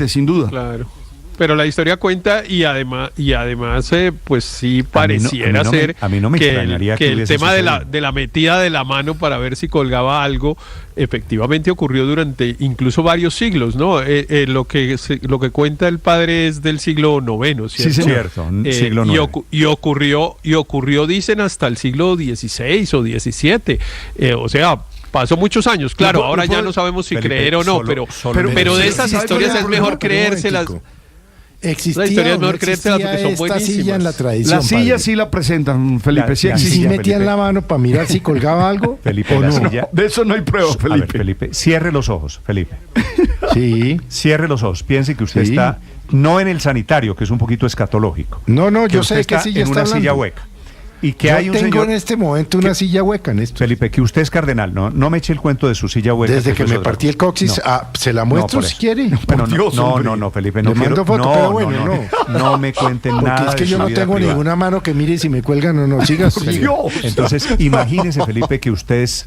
sin duda. Claro. Pero la historia cuenta y además pues sí pareciera ser a mí no me que extrañaría que el hubiese tema sucedido. de la metida de la mano para ver si colgaba algo efectivamente ocurrió durante incluso varios siglos, ¿no? Lo que cuenta el padre es del siglo IX, ¿cierto? Sí, señor. Cierto, siglo IX. Y ocurrió, dicen, hasta el siglo XVI o XVII. O sea, pasó muchos años, claro, ahora ya no sabemos si Felipe, creer o no, pero de esas historias es mejor creérselas. ¿Existía La historia es o no mejor creérselas porque son existía esta silla buenísimas. en la tradición? La silla padre? sí la presentan, Felipe, sí La ¿Y existe. si silla, metían Felipe. la mano para mirar si colgaba algo? Felipe, ¿O la no? silla. De eso no hay prueba, A ver, Felipe. Felipe, cierre los ojos, Felipe. Sí. Cierre los ojos. Piense que usted Sí. está no en el sanitario, que es un poquito escatológico. No, yo usted sé qué está silla en está una silla hablando. hueca. Y que Yo hay un tengo señor. en este momento una silla hueca en esto. Felipe, que usted es cardenal, no me eche el cuento de su silla hueca. Desde que eso es me otra partí el cosa. coxis, No. se la muestro por si eso. quiere. Bueno, Dios, hombre. no, Felipe, no Le quiero. mando foto, no, pero bueno, no me cuenten Porque nada. es que de yo su no vida tengo privada. ninguna mano que mire si me cuelgan o no. Siga, siga. Dios. Entonces, imagínese, Felipe, que usted es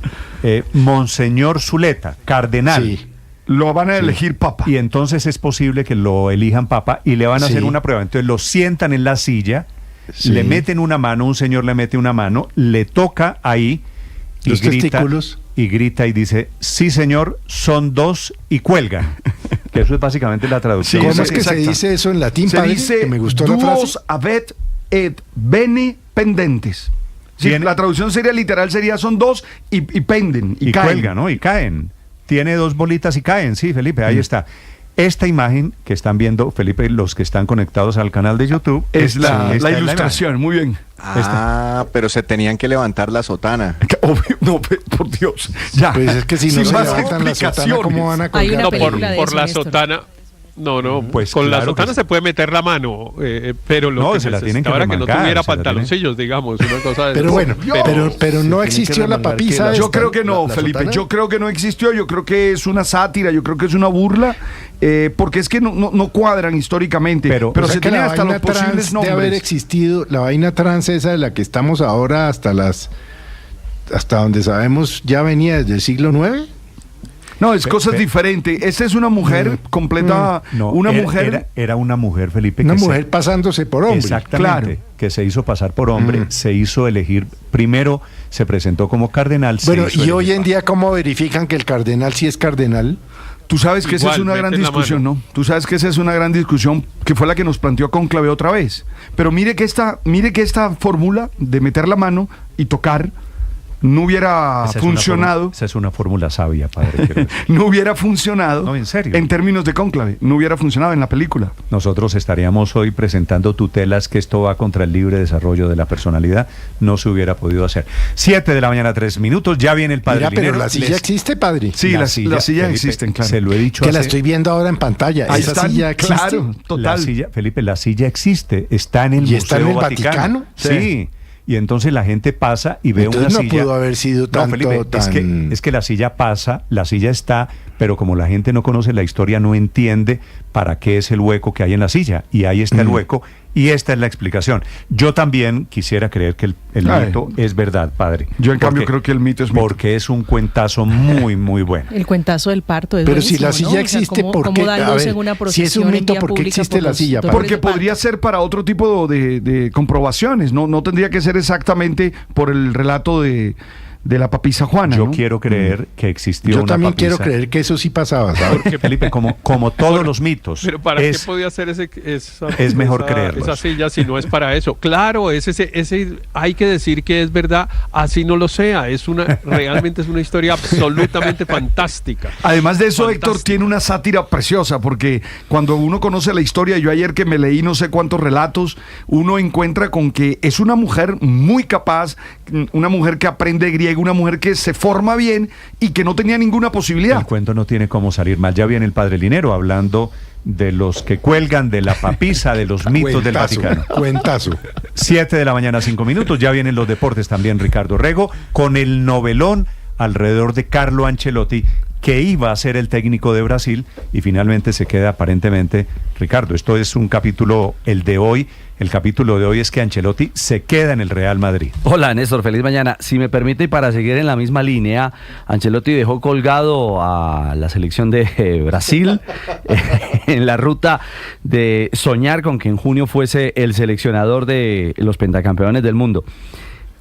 Monseñor Zuleta, cardenal. Sí. Lo van a elegir papa. Y entonces es posible que lo elijan papa y le van a hacer Sí. una prueba. Entonces lo sientan en la silla, Sí. le meten una mano, un señor le mete una mano, le toca ahí y Los grita, testículos. y grita y dice, sí señor, son dos, y cuelga. Que eso es básicamente la traducción. ¿Cómo Sí, es que exacto. se dice eso en latín, Se padre? dice Que me gustó la frase. duos avet et bene pendentes. Sí, Tiene- la traducción sería literal, sería son dos y penden, y Y caen. cuelga, ¿no? Y caen. Tiene dos bolitas y caen, sí, Felipe, ahí está. Esta imagen que están viendo, Felipe, los que están conectados al canal de YouTube, Es la esta es ilustración, muy bien. Pero se tenían que levantar la sotana. Obvio, no, por Dios. Ya. Pues es que si no Sin se más levantan la sotana, explicaciones. ¿cómo van a Hay colgar? una No, película de por eso, la Néstor. sotana. No, Pues con la claro que sotana sí. se puede meter la mano, pero lo No, que se la tienen que necesitaba era que no remangar, tuviera se la tienen- pantaloncillos, digamos, una cosa de Pero bueno, pero no tiene existió que la remangar papisa. que la- Yo esta, creo que no, la Felipe. sotana. Yo creo que no existió. Yo creo que es una sátira. Yo creo que es una burla. Porque es que no cuadran históricamente. Pero- Pero O sea se que tienen la hasta los vaina trans posibles de haber nombres. existido, la vaina trans esa de la que estamos ahora hasta donde sabemos ya venía desde el siglo IX. No, es cosas diferentes. Esta es una mujer completa. No, una era, mujer. era una mujer, Felipe. Una que mujer pasándose por hombre. Exactamente. Claro. Que se hizo pasar por hombre, se hizo elegir. Primero se presentó como cardenal. se Bueno, hizo y hoy elegir en día, ¿cómo verifican que el cardenal sí es cardenal? Tú sabes que esa es Igual, una gran meten la discusión, mano. ¿no? Tú sabes que esa es una gran discusión que fue la que nos planteó Cónclave otra vez. Pero mire que esta fórmula de meter la mano y tocar no hubiera Esa es funcionado. esa es una fórmula sabia, padre. quiero decir. No hubiera funcionado. No, en serio. En términos de Cónclave. No hubiera funcionado en la película. Nosotros estaríamos hoy presentando tutelas que esto va contra el libre desarrollo de la personalidad. No se hubiera podido hacer. 7 de la mañana, 3 minutos. Ya viene el padre Mira, pero Linero. la silla Les- existe, padre. Sí, las sillas Felipe, existen, claro. Se lo he dicho Que la hace- estoy viendo ahora en pantalla. Ahí Esa están, silla existe. claro, total. La silla, Felipe, la silla existe, está en el ¿Y Museo está en el Vaticano. Vaticano? Sí. Y entonces la gente pasa y ve Entonces una no silla. pudo haber sido No, tanto Felipe, tan... es que la silla pasa, la silla está, pero como la gente no conoce la historia, no entiende para qué es el hueco que hay en la silla. Y ahí está el hueco, y esta es la explicación. Yo también quisiera creer que el Ay. mito es verdad, padre. Yo, en cambio, Porque- creo que el mito es mito. Porque es un cuentazo muy, muy bueno. El cuentazo del parto es Pero si la buenísimo, silla ¿no? O sea, existe, cómo- ¿por qué? cómo da A luz ver, en una si es procesión un en mito, vía ¿por qué pública existe por la los silla, dolores Porque de parto? podría ser para otro tipo de comprobaciones. No tendría que ser exactamente por el relato de la papisa Juana. Yo ¿no? quiero creer que existió Yo una también quiero papisa. creer que eso sí pasaba, ¿sabes? Porque, Felipe, como todos los mitos, Pero ¿para es- qué podía hacer esa, es mejor creerlos. esa silla si no es para eso? Claro, ese hay que decir que es verdad, así no lo sea. Realmente es una historia absolutamente fantástica. Además de eso, Fantástico. Héctor tiene una sátira preciosa, porque cuando uno conoce la historia, yo ayer que me leí no sé cuántos relatos, uno encuentra con que es una mujer muy capaz, una mujer que aprende griego, una mujer que se forma bien y que no tenía ninguna posibilidad. El cuento no tiene cómo salir mal. Ya viene el padre Linero hablando de los que cuelgan, de la papisa, de los mitos del Cuentazo, Vaticano. Cuentazo. 7 de la mañana, 5 minutos. Ya vienen los deportes también, Ricardo Rego, con el novelón alrededor de Carlo Ancelotti, que iba a ser el técnico de Brasil y finalmente se queda aparentemente Ricardo. Esto es un capítulo, el de hoy. El capítulo de hoy es que Ancelotti se queda en el Real Madrid. Hola Néstor, feliz mañana. Si me permite, y para seguir en la misma línea, Ancelotti dejó colgado a la selección de Brasil en la ruta de soñar con que en junio fuese el seleccionador de los pentacampeones del mundo.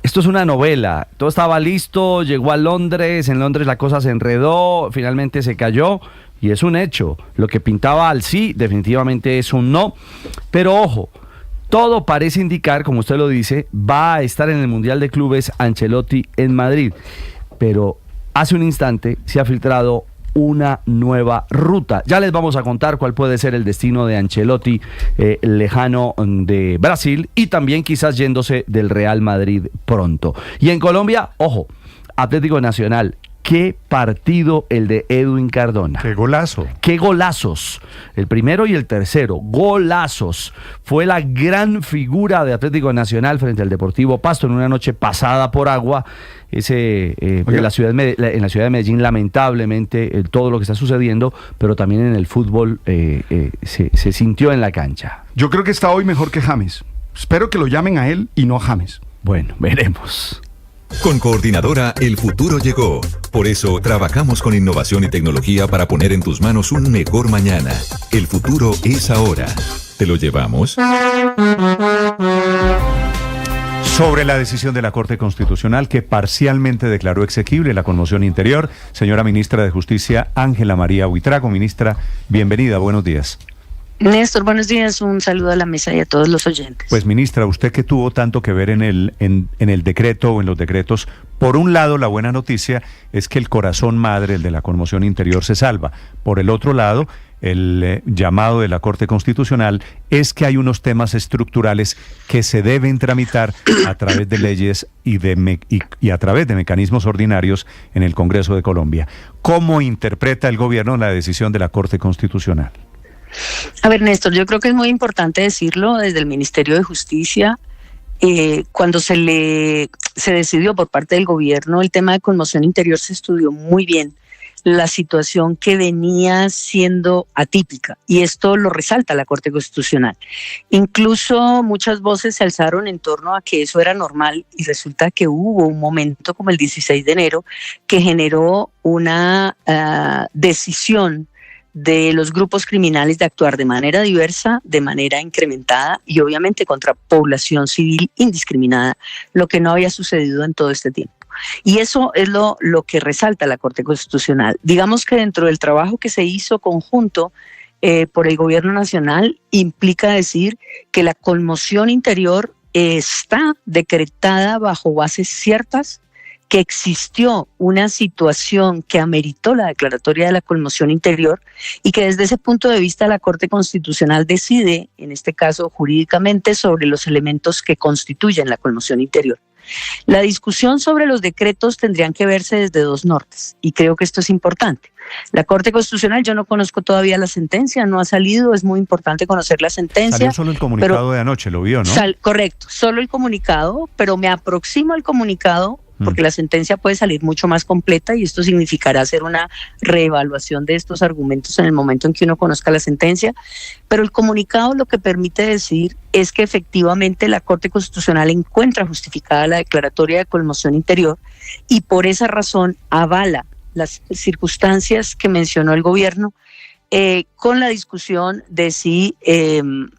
Esto es una novela, todo estaba listo, llegó a Londres, en Londres la cosa se enredó, finalmente se cayó y es un hecho. Lo que pintaba al sí definitivamente es un no, pero ojo, todo parece indicar, como usted lo dice, va a estar en el Mundial de Clubes Ancelotti en Madrid, pero hace un instante se ha filtrado una nueva ruta. Ya les vamos a contar cuál puede ser el destino de Ancelotti lejano de Brasil y también quizás yéndose del Real Madrid pronto. Y en Colombia, ojo, Atlético Nacional. Qué partido el de Edwin Cardona. Qué golazo. Qué golazos. El primero y el tercero. Golazos. Fue la gran figura de Atlético Nacional frente al Deportivo Pasto en una noche pasada por agua. En la ciudad de Medellín, lamentablemente, todo lo que está sucediendo, pero también en el fútbol se sintió en la cancha. Yo creo que está hoy mejor que James. Espero que lo llamen a él y no a James. Bueno, veremos. Con Coordinadora, el futuro llegó. Por eso, trabajamos con innovación y tecnología para poner en tus manos un mejor mañana. El futuro es ahora. ¿Te lo llevamos? Sobre la decisión de la Corte Constitucional que parcialmente declaró exequible la conmoción interior, señora ministra de Justicia Ángela María Buitrago. Ministra, bienvenida, buenos días. Néstor, buenos días, un saludo a la mesa y a todos los oyentes. Pues ministra, usted que tuvo tanto que ver en el decreto o en los decretos, por un lado la buena noticia es que el corazón madre, el de la conmoción interior, se salva. Por el otro lado, el llamado de la Corte Constitucional es que hay unos temas estructurales que se deben tramitar a través de leyes y a través de mecanismos ordinarios en el Congreso de Colombia. ¿Cómo interpreta el gobierno la decisión de la Corte Constitucional? A ver, Néstor, yo creo que es muy importante decirlo desde el Ministerio de Justicia. Cuando se decidió por parte del gobierno el tema de conmoción interior, se estudió muy bien la situación que venía siendo atípica, y esto lo resalta la Corte Constitucional. Incluso muchas voces se alzaron en torno a que eso era normal, y resulta que hubo un momento como el 16 de enero que generó una decisión de los grupos criminales de actuar de manera diversa, de manera incrementada y obviamente contra población civil indiscriminada, lo que no había sucedido en todo este tiempo. Y eso es lo que resalta la Corte Constitucional. Digamos que dentro del trabajo que se hizo conjunto por el Gobierno Nacional, implica decir que la conmoción interior está decretada bajo bases ciertas, que existió una situación que ameritó la declaratoria de la conmoción interior y que desde ese punto de vista la Corte Constitucional decide, en este caso jurídicamente, sobre los elementos que constituyen la conmoción interior. La discusión sobre los decretos tendrían que verse desde dos nortes, y creo que esto es importante. La Corte Constitucional, yo no conozco todavía la sentencia, no ha salido, es muy importante conocer la sentencia. Salió solo el comunicado de anoche, lo vio, ¿no? Correcto, solo el comunicado, pero me aproximo al comunicado porque la sentencia puede salir mucho más completa y esto significará hacer una reevaluación de estos argumentos en el momento en que uno conozca la sentencia, pero el comunicado lo que permite decir es que efectivamente la Corte Constitucional encuentra justificada la declaratoria de conmoción interior y por esa razón avala las circunstancias que mencionó el gobierno, con la discusión de si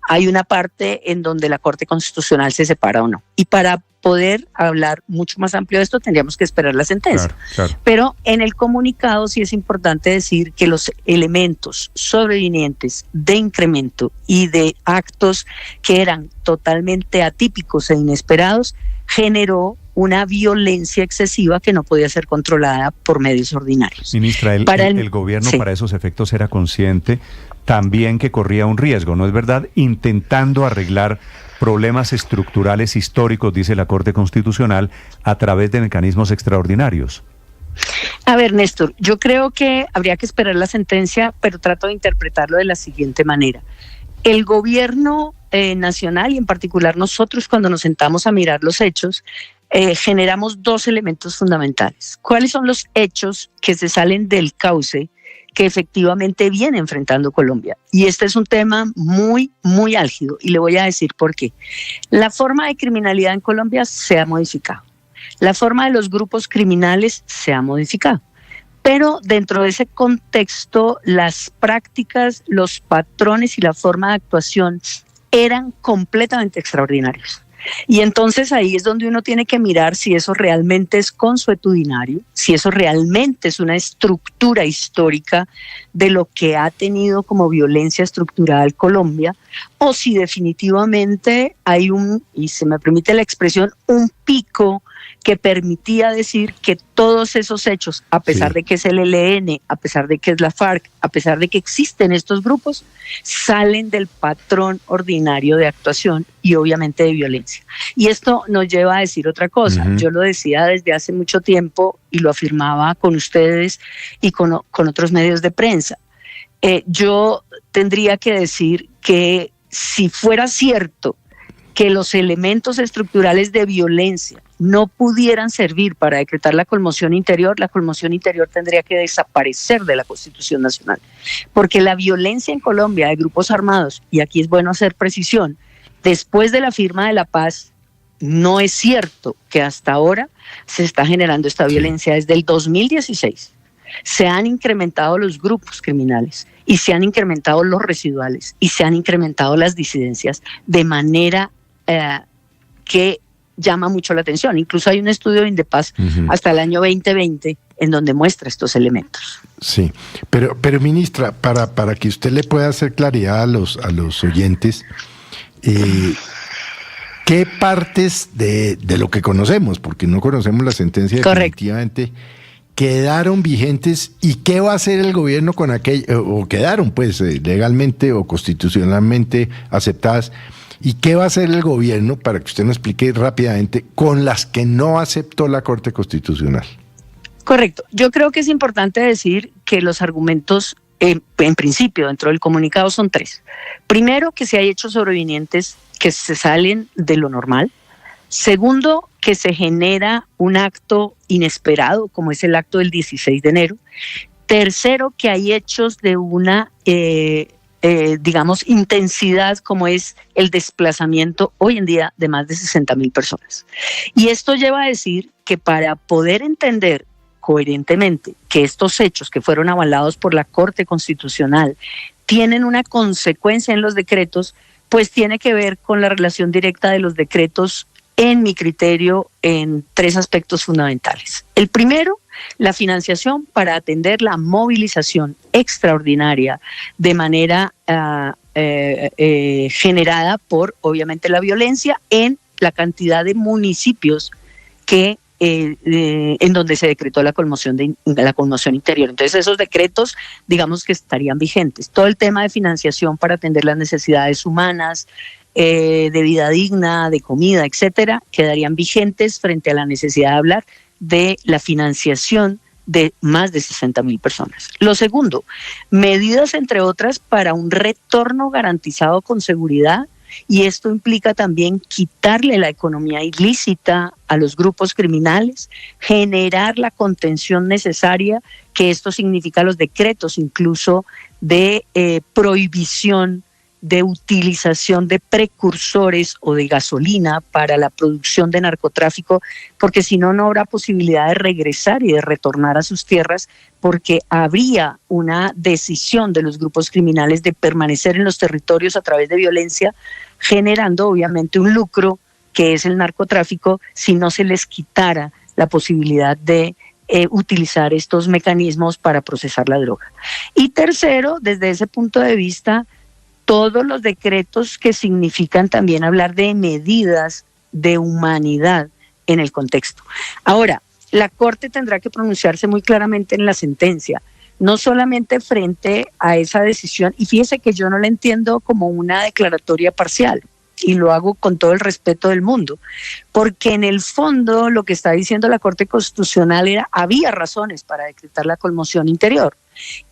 hay una parte en donde la Corte Constitucional se separa o no. Y para poder hablar mucho más amplio de esto tendríamos que esperar la sentencia. Claro. Pero en el comunicado sí es importante decir que los elementos sobrevinientes de incremento y de actos que eran totalmente atípicos e inesperados generó una violencia excesiva que no podía ser controlada por medios ordinarios. Ministra, el gobierno sí, para esos efectos era consciente también que corría un riesgo, ¿no es verdad? Intentando arreglar problemas estructurales históricos, dice la Corte Constitucional, a través de mecanismos extraordinarios. A ver, Néstor, yo creo que habría que esperar la sentencia, pero trato de interpretarlo de la siguiente manera. El gobierno nacional y en particular nosotros cuando nos sentamos a mirar los hechos, generamos dos elementos fundamentales. ¿Cuáles son los hechos que se salen del cauce que efectivamente viene enfrentando Colombia? Y este es un tema muy, muy álgido y le voy a decir por qué. La forma de criminalidad en Colombia se ha modificado. La forma de los grupos criminales se ha modificado. Pero dentro de ese contexto, las prácticas, los patrones y la forma de actuación eran completamente extraordinarios. Y entonces ahí es donde uno tiene que mirar si eso realmente es consuetudinario, si eso realmente es una estructura histórica de lo que ha tenido como violencia estructural Colombia, o si definitivamente hay y se me permite la expresión, un pico que permitía decir que todos esos hechos, a pesar de que es el ELN, a pesar de que es la FARC, a pesar de que existen estos grupos, salen del patrón ordinario de actuación y obviamente de violencia. Y esto nos lleva a decir otra cosa. Yo lo decía desde hace mucho tiempo y lo afirmaba con ustedes y con otros medios de prensa. Yo tendría que decir que si fuera cierto que los elementos estructurales de violencia no pudieran servir para decretar la conmoción interior tendría que desaparecer de la Constitución Nacional. Porque la violencia en Colombia de grupos armados, y aquí es bueno hacer precisión, después de la firma de la paz, no es cierto que hasta ahora se está generando esta violencia. Desde el 2016 se han incrementado los grupos criminales y se han incrementado los residuales y se han incrementado las disidencias de manera que llama mucho la atención. Incluso hay un estudio de Indepaz hasta el año 2020 en donde muestra estos elementos. Sí, pero ministra, para que usted le pueda hacer claridad a los oyentes, ¿qué partes de lo que conocemos, porque no conocemos la sentencia definitivamente, quedaron vigentes y qué va a hacer el gobierno con aquello, o quedaron pues legalmente o constitucionalmente aceptadas? ¿Y qué va a hacer el gobierno, para que usted nos explique rápidamente, con las que no aceptó la Corte Constitucional? Correcto. Yo creo que es importante decir que los argumentos, en principio, dentro del comunicado son tres. Primero, que si hay hechos sobrevinientes que se salen de lo normal. Segundo, que se genera un acto inesperado, como es el acto del 16 de enero. Tercero, que hay hechos de una intensidad, como es el desplazamiento hoy en día de más de 60,000 personas. Y esto lleva a decir que para poder entender coherentemente que estos hechos que fueron avalados por la Corte Constitucional tienen una consecuencia en los decretos, pues tiene que ver con la relación directa de los decretos, en mi criterio, en tres aspectos fundamentales. El primero, la financiación para atender la movilización extraordinaria de manera generada por, obviamente, la violencia en la cantidad de municipios que en donde se decretó la conmoción interior. Entonces esos decretos, digamos que estarían vigentes. Todo el tema de financiación para atender las necesidades humanas, de vida digna, de comida, etcétera, quedarían vigentes frente a la necesidad de hablar de la financiación de más de 60,000 personas. Lo segundo, medidas entre otras para un retorno garantizado con seguridad, y esto implica también quitarle la economía ilícita a los grupos criminales, generar la contención necesaria, que esto significa los decretos incluso de prohibición de utilización de precursores o de gasolina para la producción de narcotráfico, porque si no, no habrá posibilidad de regresar y de retornar a sus tierras, porque habría una decisión de los grupos criminales de permanecer en los territorios a través de violencia, generando obviamente un lucro que es el narcotráfico, si no se les quitara la posibilidad de utilizar estos mecanismos para procesar la droga. Y tercero, desde ese punto de vista, todos los decretos que significan también hablar de medidas de humanidad en el contexto. Ahora, la Corte tendrá que pronunciarse muy claramente en la sentencia, no solamente frente a esa decisión, y fíjese que yo no la entiendo como una declaratoria parcial, y lo hago con todo el respeto del mundo, porque en el fondo lo que está diciendo la Corte Constitucional era, había razones para decretar la conmoción interior.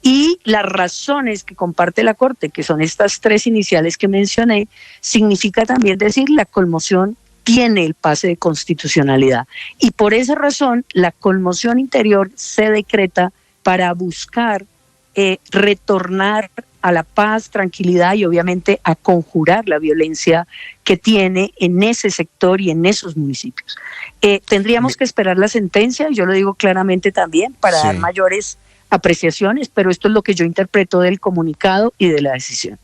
Y las razones que comparte la Corte, que son estas tres iniciales que mencioné, significa también decir la conmoción tiene el pase de constitucionalidad. Y por esa razón, la conmoción interior se decreta para buscar retornar a la paz, tranquilidad y obviamente a conjurar la violencia que tiene en ese sector y en esos municipios. Tendríamos que esperar la sentencia, yo lo digo claramente también, para dar mayores apreciaciones, pero esto es lo que yo interpreto del comunicado y de la decisión.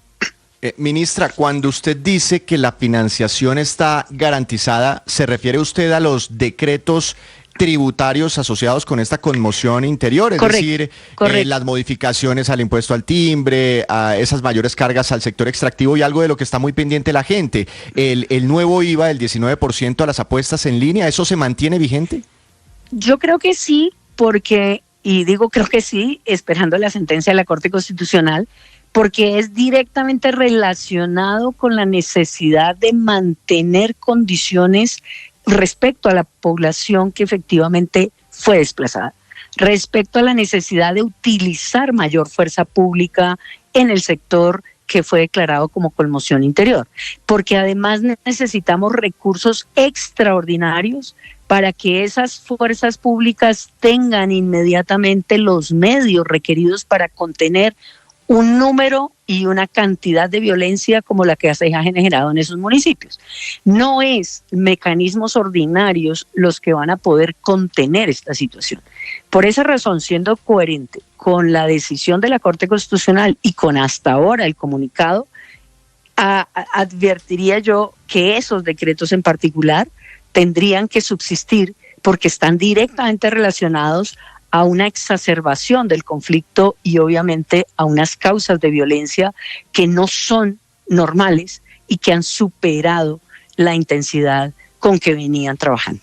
Ministra, cuando usted dice que la financiación está garantizada, ¿se refiere usted a los decretos tributarios asociados con esta conmoción interior? Es decir, las modificaciones al impuesto al timbre, a esas mayores cargas al sector extractivo y algo de lo que está muy pendiente la gente. El nuevo IVA del 19% a las apuestas en línea, ¿eso se mantiene vigente? Yo creo que sí, porque, y digo creo que sí, esperando la sentencia de la Corte Constitucional, porque es directamente relacionado con la necesidad de mantener condiciones respecto a la población que efectivamente fue desplazada, respecto a la necesidad de utilizar mayor fuerza pública en el sector que fue declarado como conmoción interior, porque además necesitamos recursos extraordinarios para que esas fuerzas públicas tengan inmediatamente los medios requeridos para contener un número y una cantidad de violencia como la que se ha generado en esos municipios. No es mecanismos ordinarios los que van a poder contener esta situación. Por esa razón, siendo coherente con la decisión de la Corte Constitucional y con hasta ahora el comunicado, advertiría yo que esos decretos en particular tendrían que subsistir porque están directamente relacionados a una exacerbación del conflicto y obviamente a unas causas de violencia que no son normales y que han superado la intensidad con que venían trabajando.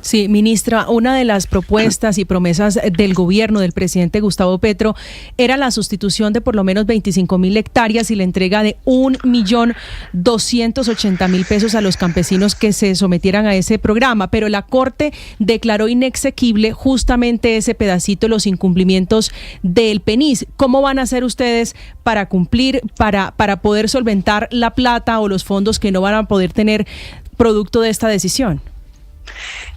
Sí, ministra, una de las propuestas y promesas del gobierno del presidente Gustavo Petro era la sustitución de por lo menos 25.000 hectáreas y la entrega de 1.280.000 pesos a los campesinos que se sometieran a ese programa, pero la Corte declaró inexequible justamente ese pedacito, los incumplimientos del PENIS. ¿Cómo van a hacer ustedes para cumplir, para poder solventar la plata o los fondos que no van a poder tener producto de esta decisión?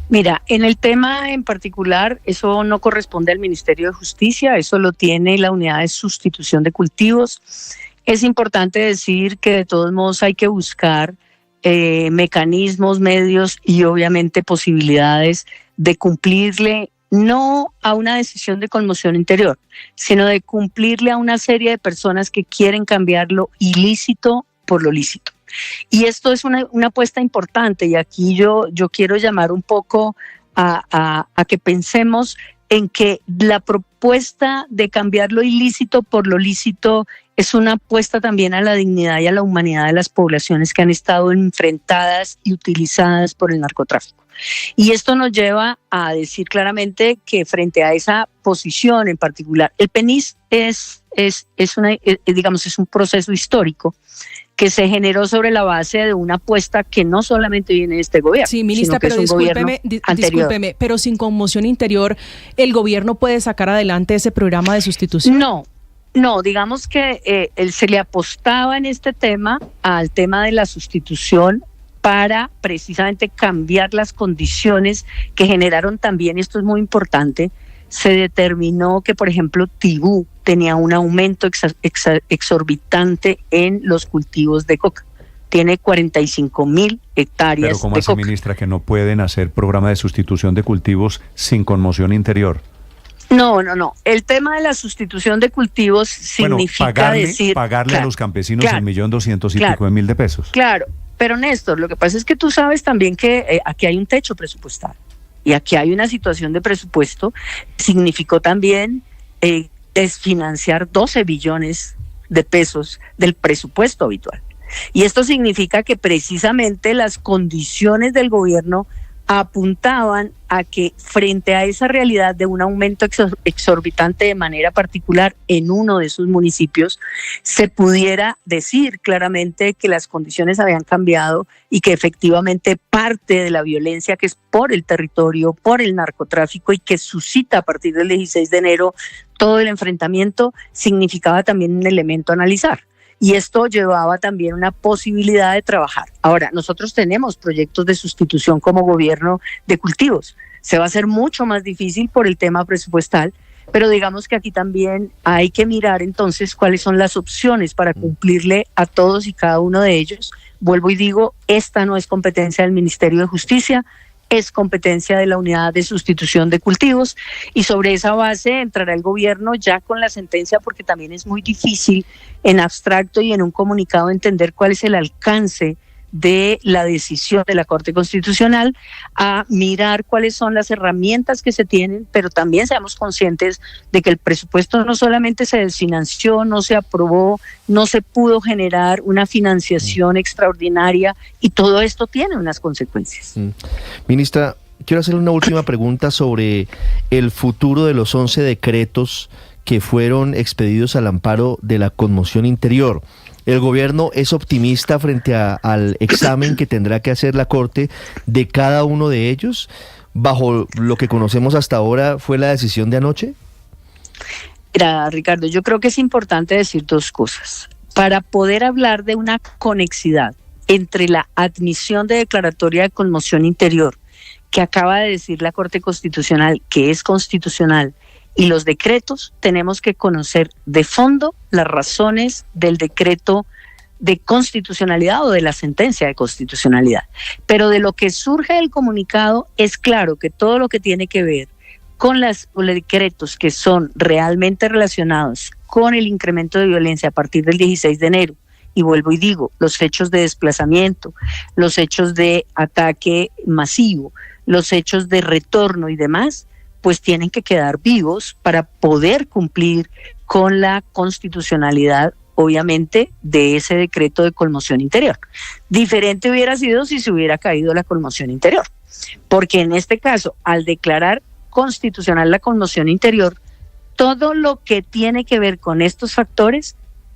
Mira, en el tema en particular, eso no corresponde al Ministerio de Justicia, eso lo tiene la Unidad de Sustitución de Cultivos. Es importante decir que de todos modos hay que buscar mecanismos, medios y obviamente posibilidades de cumplirle no a una decisión de conmoción interior, sino de cumplirle a una serie de personas que quieren cambiar lo ilícito por lo lícito. Y esto es una apuesta importante y aquí yo quiero llamar un poco a que pensemos en que la propuesta de cambiar lo ilícito por lo lícito es una apuesta también a la dignidad y a la humanidad de las poblaciones que han estado enfrentadas y utilizadas por el narcotráfico. Y esto nos lleva a decir claramente que frente a esa posición en particular, el PENIS es un proceso histórico que se generó sobre la base de una apuesta que no solamente viene de este gobierno. Sí, ministra, pero discúlpeme, pero sin conmoción interior, ¿el gobierno puede sacar adelante ese programa de sustitución? No, digamos que se le apostaba en este tema al tema de la sustitución para precisamente cambiar las condiciones que generaron también, y esto es muy importante, se determinó que, por ejemplo, Tibú tenía un aumento exorbitante en los cultivos de coca. Tiene 45.000 hectáreas de coca. Pero ¿cómo así, ministra, que no pueden hacer programa de sustitución de cultivos sin conmoción interior? No. El tema de la sustitución de cultivos significa pagarle a los campesinos 1.200.000 y pico de mil de pesos. Claro, pero Néstor, lo que pasa es que tú sabes también que aquí hay un techo presupuestario. Y aquí hay una situación de presupuesto, significó también desfinanciar 12 billones de pesos del presupuesto habitual. Y esto significa que precisamente las condiciones del gobierno apuntaban a que frente a esa realidad de un aumento exorbitante de manera particular en uno de sus municipios, se pudiera decir claramente que las condiciones habían cambiado y que efectivamente parte de la violencia que es por el territorio, por el narcotráfico y que suscita a partir del 16 de enero todo el enfrentamiento, significaba también un elemento a analizar. y esto llevaba también una posibilidad de trabajar. Ahora, nosotros tenemos proyectos de sustitución como gobierno de cultivos. Se va a hacer mucho más difícil por el tema presupuestal, pero digamos que aquí también hay que mirar entonces cuáles son las opciones para cumplirle a todos y cada uno de ellos. Vuelvo y digo, esta no es competencia del Ministerio de Justicia, es competencia de la Unidad de Sustitución de Cultivos, y sobre esa base entrará el gobierno ya con la sentencia, porque también es muy difícil en abstracto y en un comunicado entender cuál es el alcance de la decisión de la Corte Constitucional, a mirar cuáles son las herramientas que se tienen, pero también seamos conscientes de que el presupuesto no solamente se desfinanció, no se aprobó, no se pudo generar una financiación extraordinaria, y todo esto tiene unas consecuencias. Ministra, quiero hacerle una última pregunta sobre el futuro de los 11 decretos que fueron expedidos al amparo de la conmoción interior. ¿El gobierno es optimista frente al examen que tendrá que hacer la Corte de cada uno de ellos? ¿Bajo lo que conocemos hasta ahora fue la decisión de anoche? Mira, Ricardo, yo creo que es importante decir dos cosas. Para poder hablar de una conexidad entre la admisión de declaratoria de conmoción interior, que acaba de decir la Corte Constitucional que es constitucional, y los decretos, tenemos que conocer de fondo las razones del decreto de constitucionalidad o de la sentencia de constitucionalidad. Pero de lo que surge del comunicado es claro que todo lo que tiene que ver con los decretos que son realmente relacionados con el incremento de violencia a partir del 16 de enero, y vuelvo y digo, los hechos de desplazamiento, los hechos de ataque masivo, los hechos de retorno y demás, pues tienen que quedar vivos para poder cumplir con la constitucionalidad, obviamente, de ese decreto de conmoción interior. Diferente hubiera sido si se hubiera caído la conmoción interior, porque en este caso, al declarar constitucional la conmoción interior, todo lo que tiene que ver con estos factores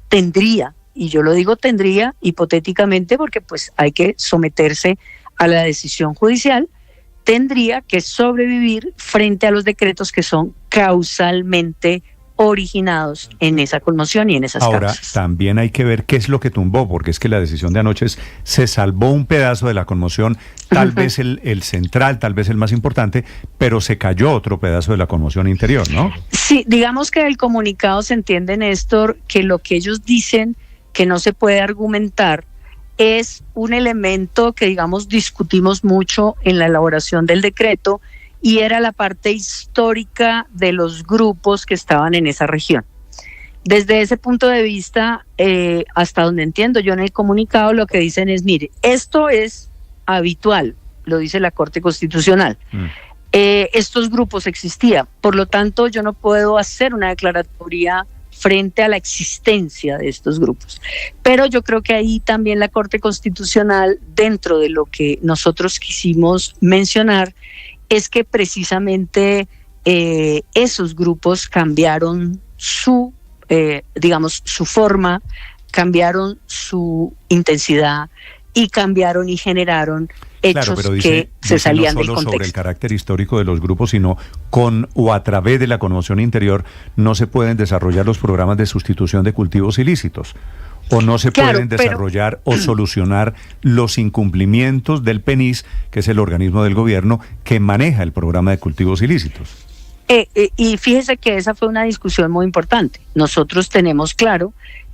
tendría, y yo lo digo tendría hipotéticamente porque pues hay que someterse a la decisión judicial, tendría que sobrevivir frente a los decretos que son causalmente originados en esa conmoción y en esas Ahora, causas. también hay que ver qué es lo que tumbó, porque es que la decisión de anoche se salvó un pedazo de la conmoción, tal vez el central, tal vez el más importante, pero se cayó otro pedazo de la conmoción interior, ¿no? Sí, digamos que del comunicado se entiende, Néstor, que lo que ellos dicen que no se puede argumentar es un elemento que, digamos, discutimos mucho en la elaboración del decreto, y era la parte histórica de los grupos que estaban en esa región. Desde ese punto de vista, hasta donde entiendo yo en el comunicado, lo que dicen es, mire, esto es habitual, lo dice la Corte Constitucional. Estos grupos existían, por lo tanto yo no puedo hacer una declaratoria frente a la existencia de estos grupos. Pero yo creo que ahí también la Corte Constitucional, dentro de lo que nosotros quisimos mencionar, es que precisamente esos grupos cambiaron su forma, cambiaron su intensidad y cambiaron y generaron hechos que se salían del contexto. No solo sobre el carácter histórico de los grupos, sino con o a través de la conmoción interior no se pueden desarrollar los programas de sustitución de cultivos ilícitos, o no se pueden desarrollar o solucionar los incumplimientos del PENIS, que es el organismo del gobierno que maneja el programa de cultivos ilícitos. Y fíjese que esa fue una discusión muy importante. Nosotros tenemos claro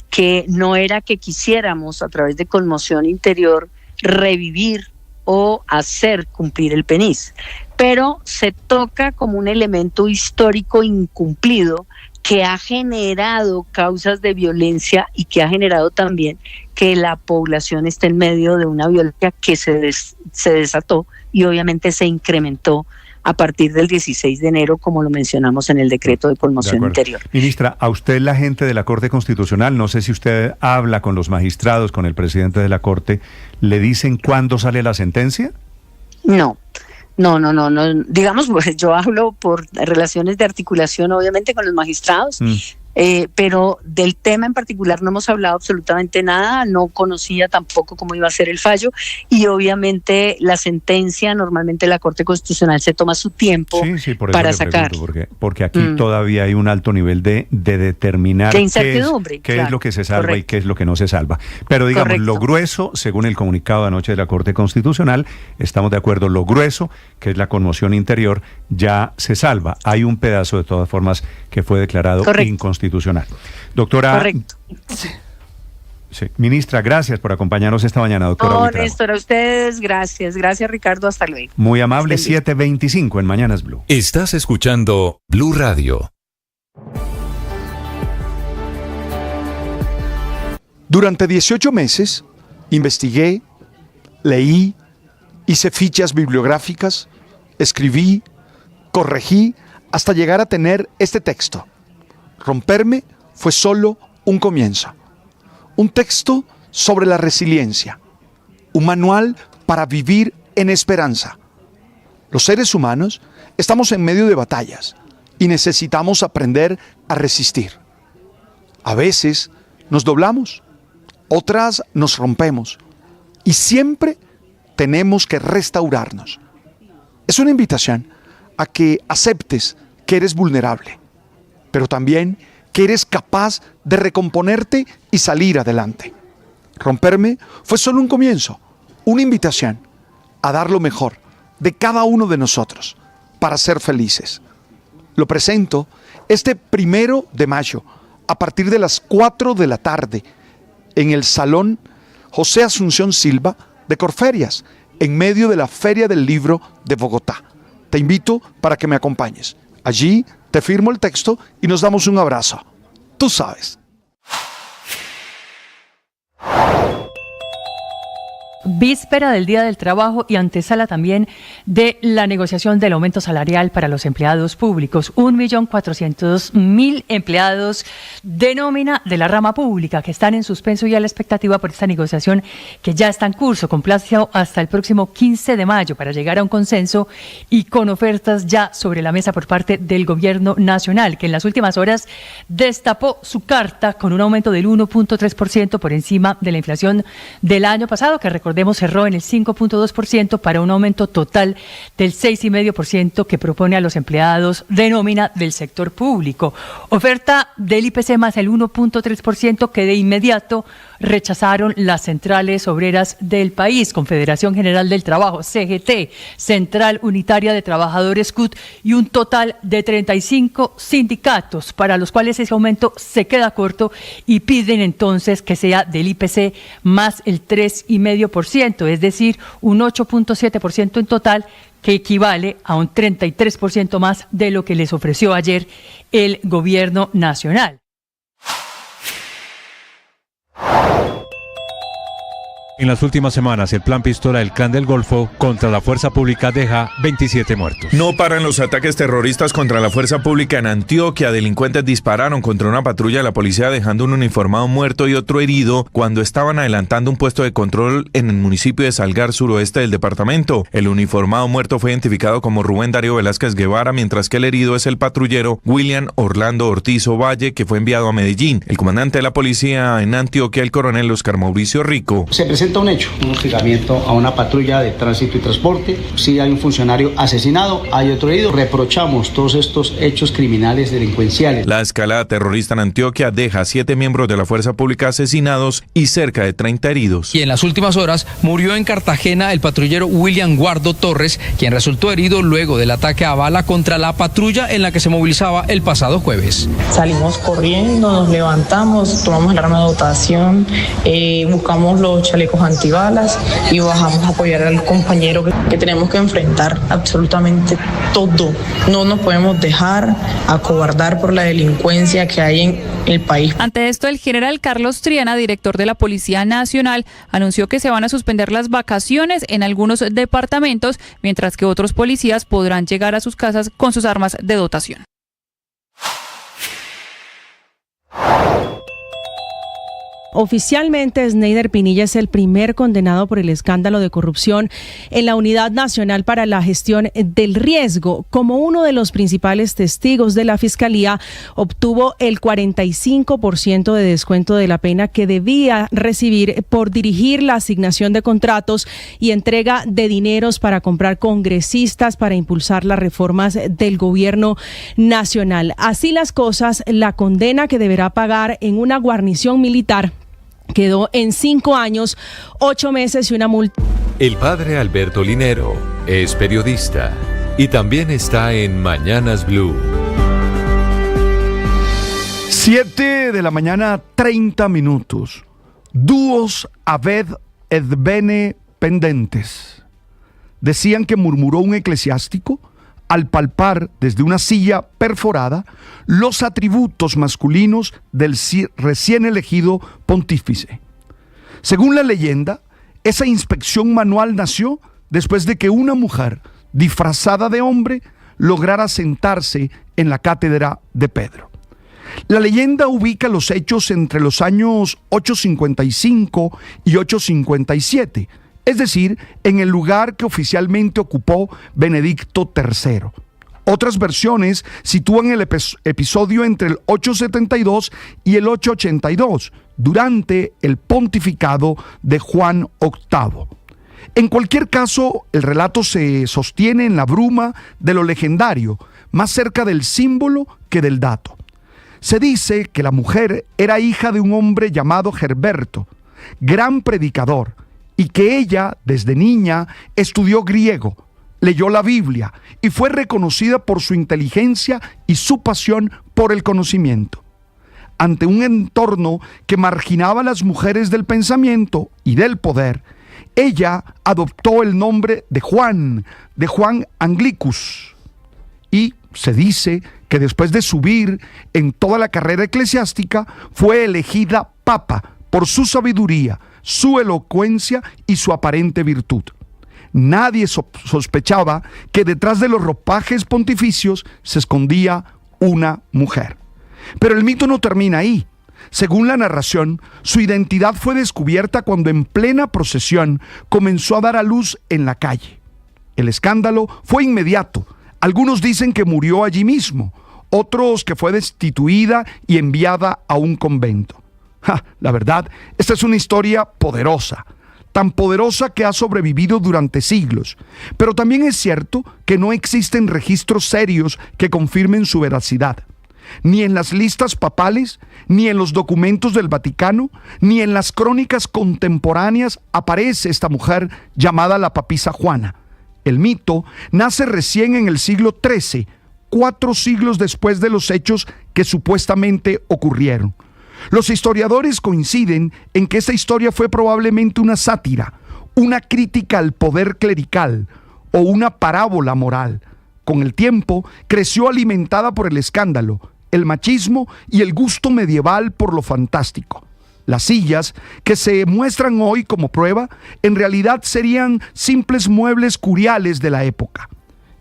que no era que quisiéramos a través de conmoción interior revivir o hacer cumplir el PENIS, pero se toca como un elemento histórico incumplido que ha generado causas de violencia y que ha generado también que la población esté en medio de una violencia que se desató y obviamente se incrementó a partir del 16 de enero, como lo mencionamos en el decreto de conmoción interior. Ministra, a usted, la gente de la Corte Constitucional, no sé si usted habla con los magistrados, con el presidente de la Corte, ¿le dicen cuándo sale la sentencia? No. Digamos, pues yo hablo por relaciones de articulación, obviamente, con los magistrados, pero del tema en particular no hemos hablado absolutamente nada, no conocía tampoco cómo iba a ser el fallo, y obviamente la sentencia, normalmente la Corte Constitucional se toma su tiempo por eso para le sacar. pregunto, porque aquí todavía hay un alto nivel de determinar de incertidumbre, qué es lo que se salva y qué es lo que no se salva. Pero digamos, lo grueso, según el comunicado de anoche de la Corte Constitucional, estamos de acuerdo, lo grueso, que es la conmoción interior, ya se salva. Hay un pedazo, de todas formas, que fue declarado inconstitucional. Doctora. Correcto. Sí. Ministra, gracias por acompañarnos esta mañana, doctora. No, Néstor, a ustedes, gracias. Gracias, Ricardo, hasta luego. Muy amable, 7:25 en Mañanas Blue. Estás escuchando Blue Radio. Durante 18 meses investigué, leí, hice fichas bibliográficas, escribí, corregí, hasta llegar a tener este texto. Romperme fue solo un comienzo. Un texto sobre la resiliencia. Un manual para vivir en esperanza. Los seres humanos estamos en medio de batallas y necesitamos aprender a resistir. A veces nos doblamos, otras nos rompemos y siempre tenemos que restaurarnos. Es una invitación a que aceptes que eres vulnerable, pero también que eres capaz de recomponerte y salir adelante. Romperme fue solo un comienzo, una invitación a dar lo mejor de cada uno de nosotros para ser felices. Lo presento este 1 de mayo a partir de las 4 de la tarde en el Salón José Asunción Silva de Corferias, en medio de la Feria del Libro de Bogotá. Te invito para que me acompañes. Allí te firmo el texto y nos damos un abrazo. Tú sabes. Víspera del Día del Trabajo y antesala también de la negociación del aumento salarial para los empleados públicos. 1.400.000 empleados de nómina de la rama pública que están en suspenso y a la expectativa por esta negociación que ya está en curso, con plazo hasta el próximo 15 de mayo para llegar a un consenso y con ofertas ya sobre la mesa por parte del gobierno nacional, que en las últimas horas destapó su carta con un aumento del 1.3% por encima de la inflación del año pasado, que recordemos cerró en el 5.2% para un aumento total del 6,5% que propone a los empleados de nómina del sector público. Oferta del IPC más el 1.3% que de inmediato rechazaron las centrales obreras del país, Confederación General del Trabajo, CGT, Central Unitaria de Trabajadores CUT y un total de 35 sindicatos para los cuales ese aumento se queda corto y piden entonces que sea del IPC más el 3,5%, es decir, un 8.7% en total, que equivale a un 33% más de lo que les ofreció ayer el gobierno nacional. En las últimas semanas, el plan Pistola del Clan del Golfo contra la fuerza pública deja 27 muertos. No paran los ataques terroristas contra la fuerza pública en Antioquia. Delincuentes dispararon contra una patrulla de la policía dejando un uniformado muerto y otro herido cuando estaban adelantando un puesto de control en el municipio de Salgar, suroeste del departamento. El uniformado muerto fue identificado como Rubén Darío Velázquez Guevara, mientras que el herido es el patrullero William Orlando Ortiz Ovalle, que fue enviado a Medellín. El comandante de la policía en Antioquia, el coronel Oscar Mauricio Rico. Se presenta un hecho, un hostigamiento a una patrulla de tránsito y transporte. Sí hay un funcionario asesinado, hay otro herido. Reprochamos todos estos hechos criminales delincuenciales. La escalada terrorista en Antioquia deja a 7 miembros de la fuerza pública asesinados y cerca de 30 heridos. Y en las últimas horas murió en Cartagena el patrullero William Guardo Torres, quien resultó herido luego del ataque a bala contra la patrulla en la que se movilizaba el pasado jueves. Salimos corriendo, nos levantamos, tomamos el arma de dotación, buscamos los chalecos antibalas y bajamos a apoyar al compañero que tenemos que enfrentar absolutamente todo. No nos podemos dejar acobardar por la delincuencia que hay en el país. Ante esto, el general Carlos Triana, director de la Policía Nacional, anunció que se van a suspender las vacaciones en algunos departamentos, mientras que otros policías podrán llegar a sus casas con sus armas de dotación. Oficialmente, Snyder Pinilla es el primer condenado por el escándalo de corrupción en la Unidad Nacional para la Gestión del Riesgo. Como uno de los principales testigos de la Fiscalía, obtuvo el 45% de descuento de la pena que debía recibir por dirigir la asignación de contratos y entrega de dineros para comprar congresistas para impulsar las reformas del gobierno nacional. Así las cosas, la condena que deberá pagar en una guarnición militar quedó en 5 años, 8 meses y una multa. El padre Alberto Linero es periodista y también está en Mañanas Blue. 7 de la mañana, 30 minutos. Duos aved et bene pendentes. Decían que murmuró un eclesiástico al palpar desde una silla perforada los atributos masculinos del recién elegido pontífice. Según la leyenda, esa inspección manual nació después de que una mujer disfrazada de hombre lograra sentarse en la cátedra de Pedro. La leyenda ubica los hechos entre los años 855 y 857, es decir, en el lugar que oficialmente ocupó Benedicto III. Otras versiones sitúan el episodio entre el 872 y el 882, durante el pontificado de Juan VIII. En cualquier caso, el relato se sostiene en la bruma de lo legendario, más cerca del símbolo que del dato. Se dice que la mujer era hija de un hombre llamado Gerberto, gran predicador, y que ella, desde niña, estudió griego, leyó la Biblia y fue reconocida por su inteligencia y su pasión por el conocimiento. Ante un entorno que marginaba a las mujeres del pensamiento y del poder, ella adoptó el nombre de Juan Anglicus, y se dice que después de subir en toda la carrera eclesiástica, fue elegida papa por su sabiduría, su elocuencia y su aparente virtud. Nadie sospechaba que detrás de los ropajes pontificios se escondía una mujer. Pero el mito no termina ahí. Según la narración, su identidad fue descubierta cuando en plena procesión comenzó a dar a luz en la calle. El escándalo fue inmediato. Algunos dicen que murió allí mismo, otros que fue destituida y enviada a un convento. La verdad, esta es una historia poderosa, tan poderosa que ha sobrevivido durante siglos, pero también es cierto que no existen registros serios que confirmen su veracidad. Ni en las listas papales, ni en los documentos del Vaticano, ni en las crónicas contemporáneas aparece esta mujer llamada la papisa Juana. El mito nace recién en el siglo XIII, 4 siglos después de los hechos que supuestamente ocurrieron. Los historiadores coinciden en que esta historia fue probablemente una sátira, una crítica al poder clerical o una parábola moral. Con el tiempo, creció alimentada por el escándalo, el machismo y el gusto medieval por lo fantástico. Las sillas, que se muestran hoy como prueba, en realidad serían simples muebles curiales de la época.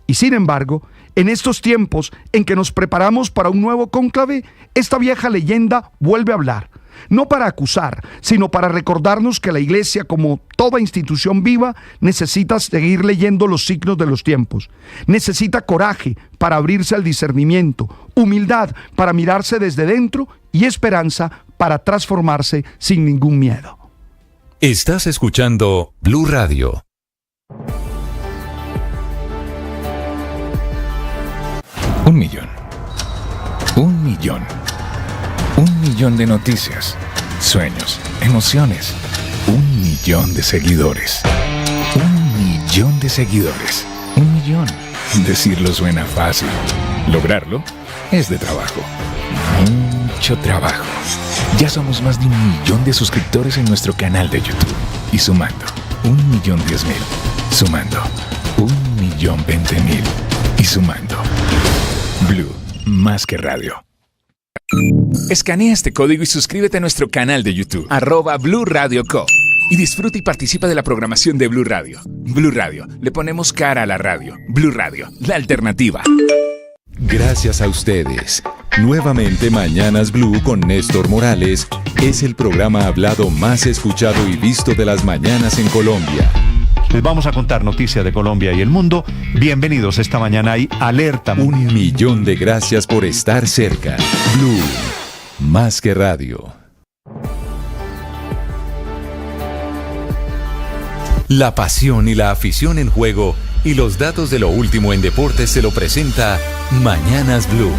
Y sin embargo, en estos tiempos en que nos preparamos para un nuevo cónclave, esta vieja leyenda vuelve a hablar, no para acusar, sino para recordarnos que la Iglesia, como toda institución viva, necesita seguir leyendo los signos de los tiempos. Necesita coraje para abrirse al discernimiento, humildad para mirarse desde dentro y esperanza para transformarse sin ningún miedo. Estás escuchando Blue Radio. Un millón. 1 millón. 1 millón de noticias, sueños, emociones. 1 millón de seguidores. 1 millón de seguidores. 1 millón. Decirlo suena fácil. Lograrlo es de trabajo. Mucho trabajo. Ya somos más de 1 millón de suscriptores en nuestro canal de YouTube. Y sumando, 1.010.000. Sumando, 1.020.000. Y sumando. Blue, más que radio. Escanea este código y suscríbete a nuestro canal de YouTube, @Blue Radio Co. Y disfruta y participa de la programación de Blue Radio. Blue Radio, le ponemos cara a la radio. Blue Radio, la alternativa. Gracias a ustedes, Nuevamente Mañanas Blue con Néstor Morales es el programa hablado más escuchado y visto de las mañanas en Colombia. Les vamos a contar noticias de Colombia y el mundo. Bienvenidos esta mañana y alerta. 1 millón de gracias por estar cerca. Blue, más que radio. La pasión y la afición en juego y los datos de lo último en deportes se lo presenta Mañanas Blue.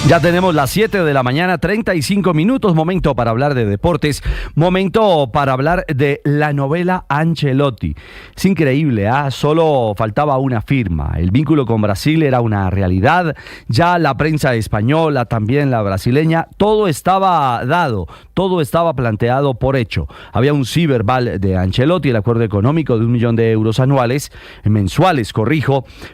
Ya tenemos las 7 de la mañana, 35 minutos, momento para hablar de deportes, momento para hablar de la novela Ancelotti. Es increíble, solo faltaba una firma, el vínculo con Brasil era una realidad, ya la prensa española, también la brasileña, todo estaba dado, todo estaba planteado por hecho. Había un sí verbal de Ancelotti, el acuerdo económico de 1 millón de euros mensuales,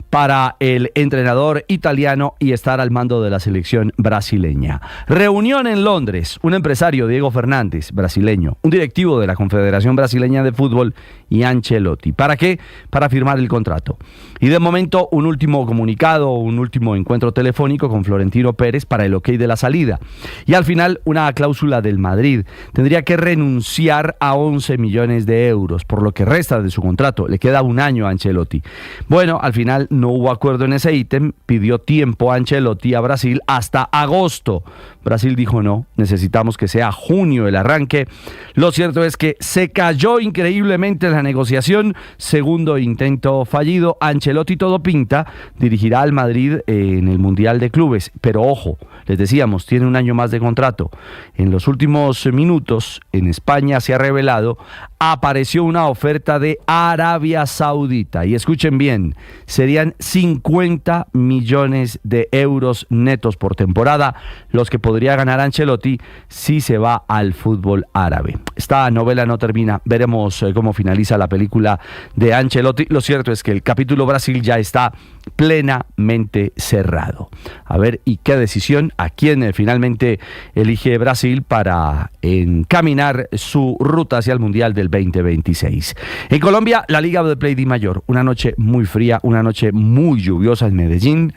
para el entrenador italiano y estar al mando de la selección brasileña. Reunión en Londres, un empresario, Diego Fernández, brasileño, un directivo de la Confederación Brasileña de Fútbol y Ancelotti. ¿Para qué? Para firmar el contrato. Y de momento un último comunicado, un último encuentro telefónico con Florentino Pérez para el ok de la salida. Y al final una cláusula del Madrid. Tendría que renunciar a 11 millones de euros por lo que resta de su contrato. Le queda un año a Ancelotti. Bueno, al final no hubo acuerdo en ese ítem. Pidió tiempo a Ancelotti a Brasil hasta agosto. Brasil dijo no, necesitamos que sea junio el arranque. Lo cierto es que se cayó increíblemente la negociación. Segundo intento fallido. Ancelotti, todo pinta, dirigirá al Madrid en el Mundial de Clubes. Pero ojo, les decíamos, tiene un año más de contrato. En los últimos minutos, en España se ha revelado, apareció una oferta de Arabia Saudita. Y escuchen bien, serían 50 millones de euros netos por temporada, los que podría ganar Ancelotti si se va al fútbol árabe. Esta novela no termina, veremos cómo finaliza la película de Ancelotti. Lo cierto es que el capítulo Brasil ya está plenamente cerrado. A ver, ¿y qué decisión? ¿A quién finalmente elige Brasil para encaminar su ruta hacia el Mundial del 2026? En Colombia, la Liga de Play Mayor, una noche muy fría, una noche muy lluviosa en Medellín,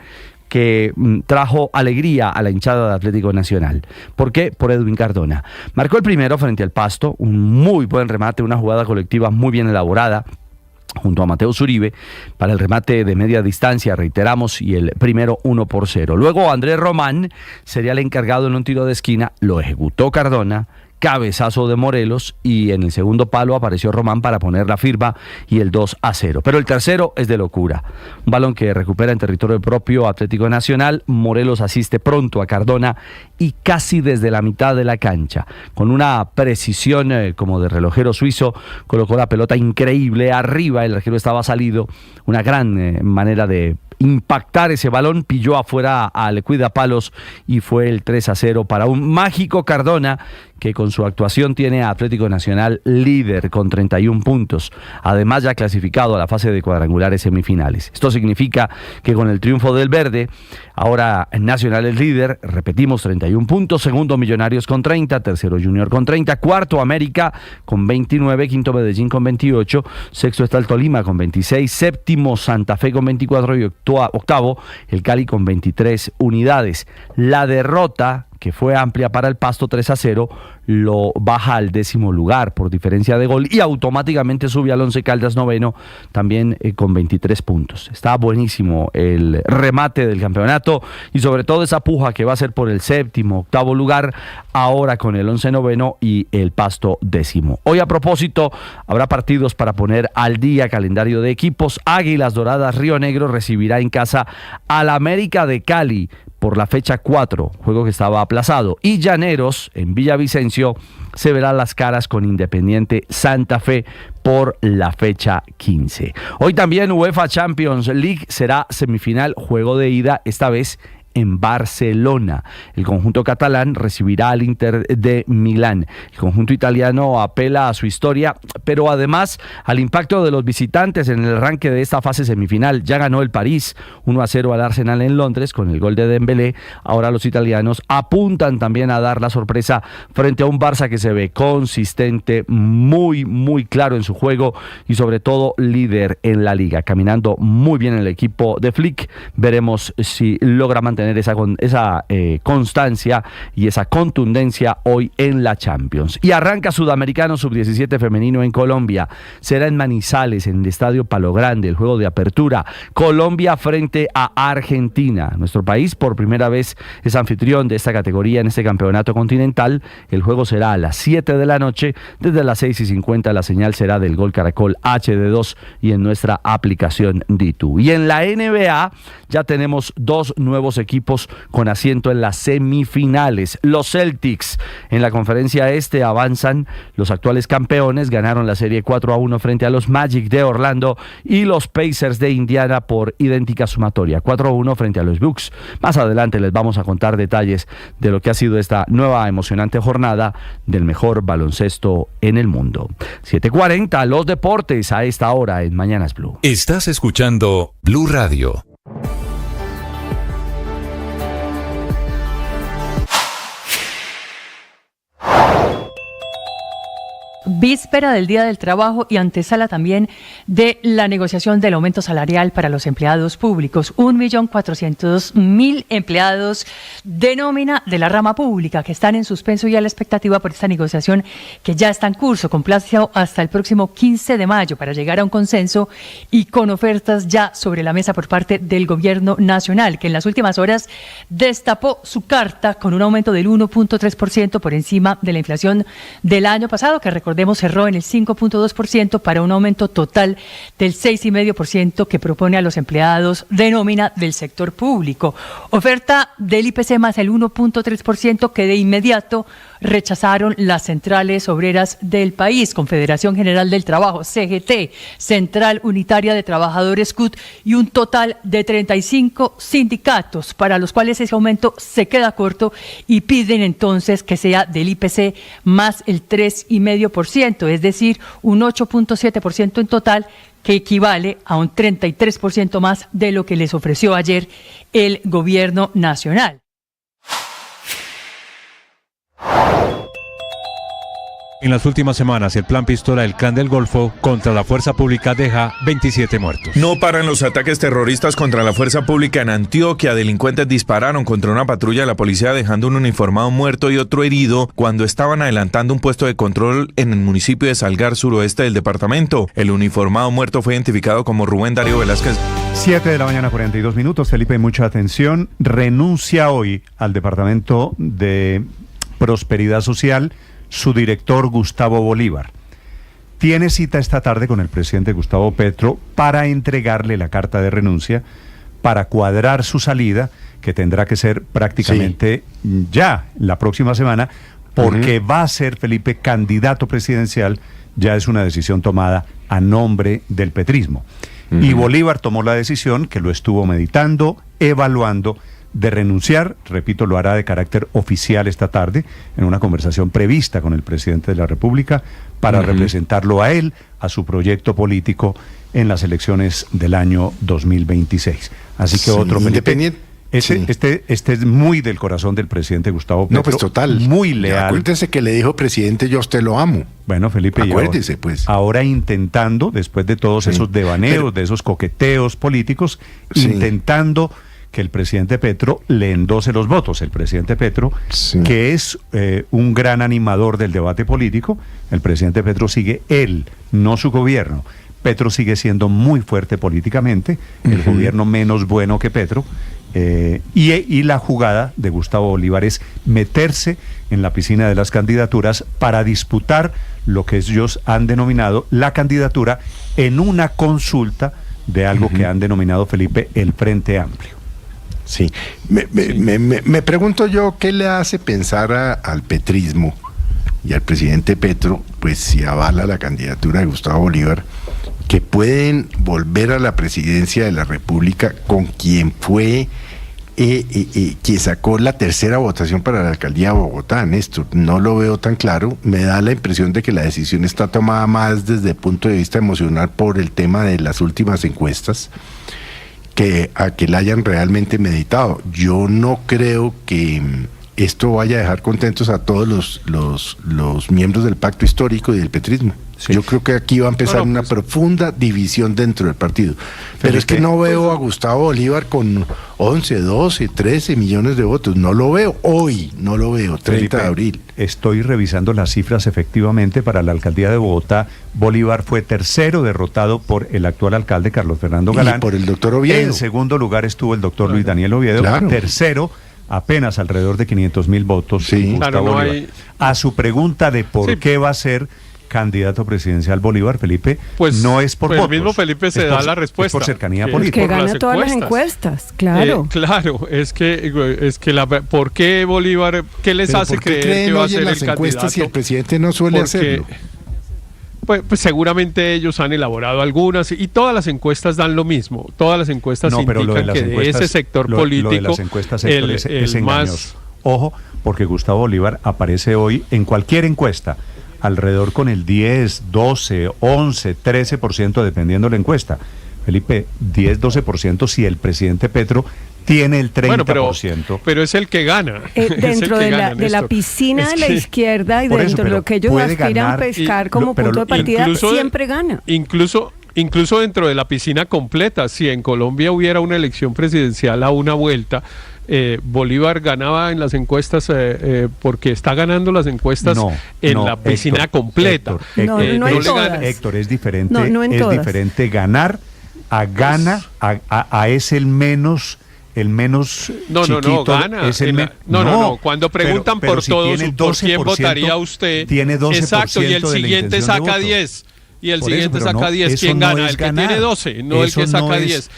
que trajo alegría a la hinchada de Atlético Nacional. ¿Por qué? Por Edwin Cardona. Marcó el primero frente al Pasto, un muy buen remate, una jugada colectiva muy bien elaborada, junto a Mateo Zuribe, para el remate de media distancia, reiteramos, y el primero 1-0. Luego Andrés Román sería el encargado en un tiro de esquina, lo ejecutó Cardona, cabezazo de Morelos, y en el segundo palo apareció Román para poner la firma y el 2-0. Pero el tercero es de locura. Un balón que recupera en territorio propio Atlético Nacional. Morelos asiste pronto a Cardona y casi desde la mitad de la cancha, con una precisión como de relojero suizo, colocó la pelota increíble arriba. El arquero estaba salido. Una gran manera de impactar ese balón, pilló afuera al cuidapalos y fue el 3-0 para un mágico Cardona, que con su actuación tiene a Atlético Nacional líder con 31 puntos. Además, ya clasificado a la fase de cuadrangulares semifinales. Esto significa que con el triunfo del Verde, ahora Nacional es líder, repetimos, 31 puntos. Segundo, Millonarios con 30, tercero, Junior con 30, cuarto, América con 29, quinto, Medellín con 28, sexto está el Tolima con 26, séptimo, Santa Fe con 24 y octavo, el Cali con 23 unidades. La derrota, que fue amplia para el Pasto, 3-0, lo baja al 10º lugar por diferencia de gol y automáticamente sube al Once Caldas noveno, también con 23 puntos. Está buenísimo el remate del campeonato y sobre todo esa puja que va a ser por el 7º, 8º lugar, ahora con el Once noveno y el Pasto 10º. Hoy, a propósito, habrá partidos para poner al día calendario de equipos. Águilas Doradas Río Negro recibirá en casa al América de Cali por la fecha 4, juego que estaba aplazado, y Llaneros en Villavicencio se verá las caras con Independiente Santa Fe por la fecha 15. Hoy también UEFA Champions League será semifinal, juego de ida, esta vez en Barcelona. El conjunto catalán recibirá al Inter de Milán. El conjunto italiano apela a su historia, pero además al impacto de los visitantes en el arranque de esta fase semifinal. Ya ganó el París 1-0 al Arsenal en Londres con el gol de Dembélé. Ahora los italianos apuntan también a dar la sorpresa frente a un Barça que se ve consistente, muy claro en su juego y sobre todo líder en la liga, caminando muy bien el equipo de Flick. Veremos si logra mantener mantener esa constancia y esa contundencia hoy en la Champions. Y arranca Sudamericano Sub-17 femenino en Colombia. Será en Manizales, en el Estadio Palo Grande, el juego de apertura. Colombia frente a Argentina. Nuestro país por primera vez es anfitrión de esta categoría en este campeonato continental. El juego será a las 7 de la noche. Desde las 6:50 la señal será del Gol Caracol HD2 y en nuestra aplicación D2. Y en la NBA ya tenemos 2 nuevos equipos con asiento en las semifinales. Los Celtics en la conferencia este avanzan. Los actuales campeones ganaron la serie 4-1 frente a los Magic de Orlando y los Pacers de Indiana por idéntica sumatoria, 4-1 frente a los Bucks. Más adelante les vamos a contar detalles de lo que ha sido esta nueva emocionante jornada del mejor baloncesto en el mundo. 7:40, los deportes a esta hora en Mañanas Blue. Estás escuchando Blue Radio. Víspera del Día del Trabajo y antesala también de la negociación del aumento salarial para los empleados públicos. 1.400.000 empleados de nómina de la rama pública que están en suspenso y a la expectativa por esta negociación que ya está en curso, con plazo hasta el próximo 15 de mayo para llegar a un consenso y con ofertas ya sobre la mesa por parte del gobierno nacional, que en las últimas horas destapó su carta con un aumento del 1.3% por encima de la inflación del año pasado, que recordemos cerró en el 5.2% para un aumento total del 6,5% que propone a los empleados de nómina del sector público. Oferta del IPC más el 1.3% que de inmediato rechazaron las centrales obreras del país, Confederación General del Trabajo, CGT, Central Unitaria de Trabajadores, CUT, y un total de 35 sindicatos, para los cuales ese aumento se queda corto y piden entonces que sea del IPC más el 3,5%, es decir, un 8.7% en total, que equivale a un 33% más de lo que les ofreció ayer el gobierno nacional. En las últimas semanas, el plan pistola del Clan del Golfo contra la fuerza pública deja 27 muertos. No paran los ataques terroristas contra la fuerza pública en Antioquia. Delincuentes dispararon contra una patrulla de la policía dejando un uniformado muerto y otro herido cuando estaban adelantando un puesto de control en el municipio de Salgar, suroeste del departamento. El uniformado muerto fue identificado como Rubén Darío Velázquez. 7 de la mañana, 42 minutos. Felipe, mucha atención. Renuncia hoy al Departamento de Prosperidad Social su director Gustavo Bolívar. Tiene cita esta tarde con el presidente Gustavo Petro para entregarle la carta de renuncia, para cuadrar su salida, que tendrá que ser prácticamente ya la próxima semana, porque va a ser, Felipe, candidato presidencial. Ya es una decisión tomada a nombre del petrismo. Y Bolívar tomó la decisión, que lo estuvo meditando, evaluando, de renunciar. Repito, lo hará de carácter oficial esta tarde, en una conversación prevista con el presidente de la República, para representarlo a él, a su proyecto político en las elecciones del año 2026. Así que otro, Felipe, este es muy del corazón del presidente Gustavo Petro. No, pues total. Muy leal. Acuérdese que le dijo, presidente, yo a usted lo amo. Bueno, Felipe, acuérdese, pues. Ahora intentando, después de todos esos devaneos, de esos coqueteos políticos, intentando que el presidente Petro le endose los votos. El presidente Petro, que es un gran animador del debate político, el presidente Petro sigue él, no su gobierno. Petro sigue siendo muy fuerte políticamente, el gobierno menos bueno que Petro, y la jugada de Gustavo Bolívar es meterse en la piscina de las candidaturas para disputar lo que ellos han denominado la candidatura en una consulta de algo que han denominado, Felipe, el Frente Amplio. Sí, me pregunto yo qué le hace pensar al petrismo y al presidente Petro, pues si avala la candidatura de Gustavo Bolívar, que pueden volver a la presidencia de la República con quien fue quien sacó la tercera votación para la alcaldía de Bogotá. Néstor, no lo veo tan claro. Me da la impresión de que la decisión está tomada más desde el punto de vista emocional por el tema de las últimas encuestas, que a que la hayan realmente meditado. Yo no creo que esto vaya a dejar contentos a todos los miembros del pacto histórico y del petrismo. Sí. Yo creo que aquí va a empezar una profunda división dentro del partido. Pero es que no veo a Gustavo Bolívar con 11, 12, 13 millones de votos. No lo veo hoy, no lo veo, 30 Felipe, de abril. Estoy revisando las cifras efectivamente para la alcaldía de Bogotá. Bolívar fue tercero, derrotado por el actual alcalde Carlos Fernando Galán. Y por el doctor Oviedo. En segundo lugar estuvo el doctor Luis Daniel Oviedo. Claro. Tercero, apenas alrededor de 500,000 votos. Sí. Gustavo Claro, Bolívar. A su pregunta de por qué va a ser candidato presidencial Bolívar, Felipe, pues no es por pues votos. El mismo Felipe se da la respuesta. Es por cercanía que política. Que gana todas las encuestas, claro. Claro, es que ¿por qué Bolívar, qué les hace creer que va a ser el candidato? Si el presidente no suele hacerlo. Pues seguramente ellos han elaborado algunas y todas las encuestas dan lo mismo. Todas las encuestas indican que de ese sector político lo de las encuestas, Héctor, es engañoso. Ojo, porque Gustavo Bolívar aparece hoy en cualquier encuesta alrededor con el 10, 12, 11, 13%, dependiendo de la encuesta. Felipe, 10, 12% si el presidente Petro tiene el 30%. Bueno, pero es el que gana. Dentro de la piscina de la izquierda y dentro de lo que ellos aspiran a pescar como punto de partida, siempre gana. Incluso dentro de la piscina completa, si en Colombia hubiera una elección presidencial a una vuelta, Bolívar ganaba en las encuestas porque está ganando las encuestas en la piscina completa. Héctor, es diferente. Es diferente ganar a es el menos chiquito, gana. Es el cuando preguntan pero por si todos, tiene ¿por quién votaría usted? Tiene 12%. Exacto, y el siguiente saca 10. Y el siguiente saca 10. ¿Quién gana? El que tiene 12, no el que saca 10.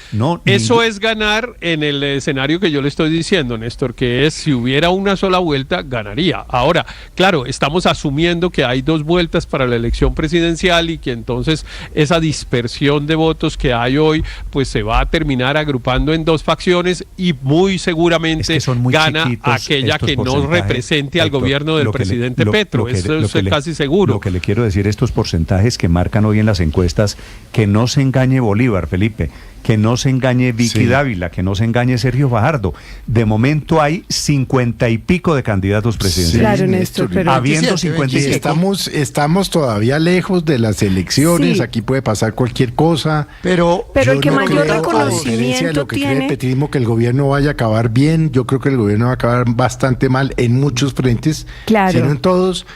Eso es ganar en el escenario que yo le estoy diciendo, Néstor, que es si hubiera una sola vuelta, ganaría. Ahora, claro, estamos asumiendo que hay 2 vueltas para la elección presidencial y que entonces esa dispersión de votos que hay hoy, pues se va a terminar agrupando en 2 facciones y muy seguramente gana aquella que no represente al gobierno del presidente Petro. Eso es casi seguro. Lo que le quiero decir, estos porcentajes que marcan hoy en las encuestas, que no se engañe Bolívar, Felipe, que no se engañe Vicky Dávila, que no se engañe Sergio Fajardo. De momento hay 50 y pico de candidatos presidenciales. Claro, Néstor, pero habiendo 50 y pico. Estamos todavía lejos de las elecciones, aquí puede pasar cualquier cosa. Pero el que mayor reconocimiento de lo que cree el petrismo, que el gobierno vaya a acabar bien, yo creo que el gobierno va a acabar bastante mal en muchos frentes, si no en todos.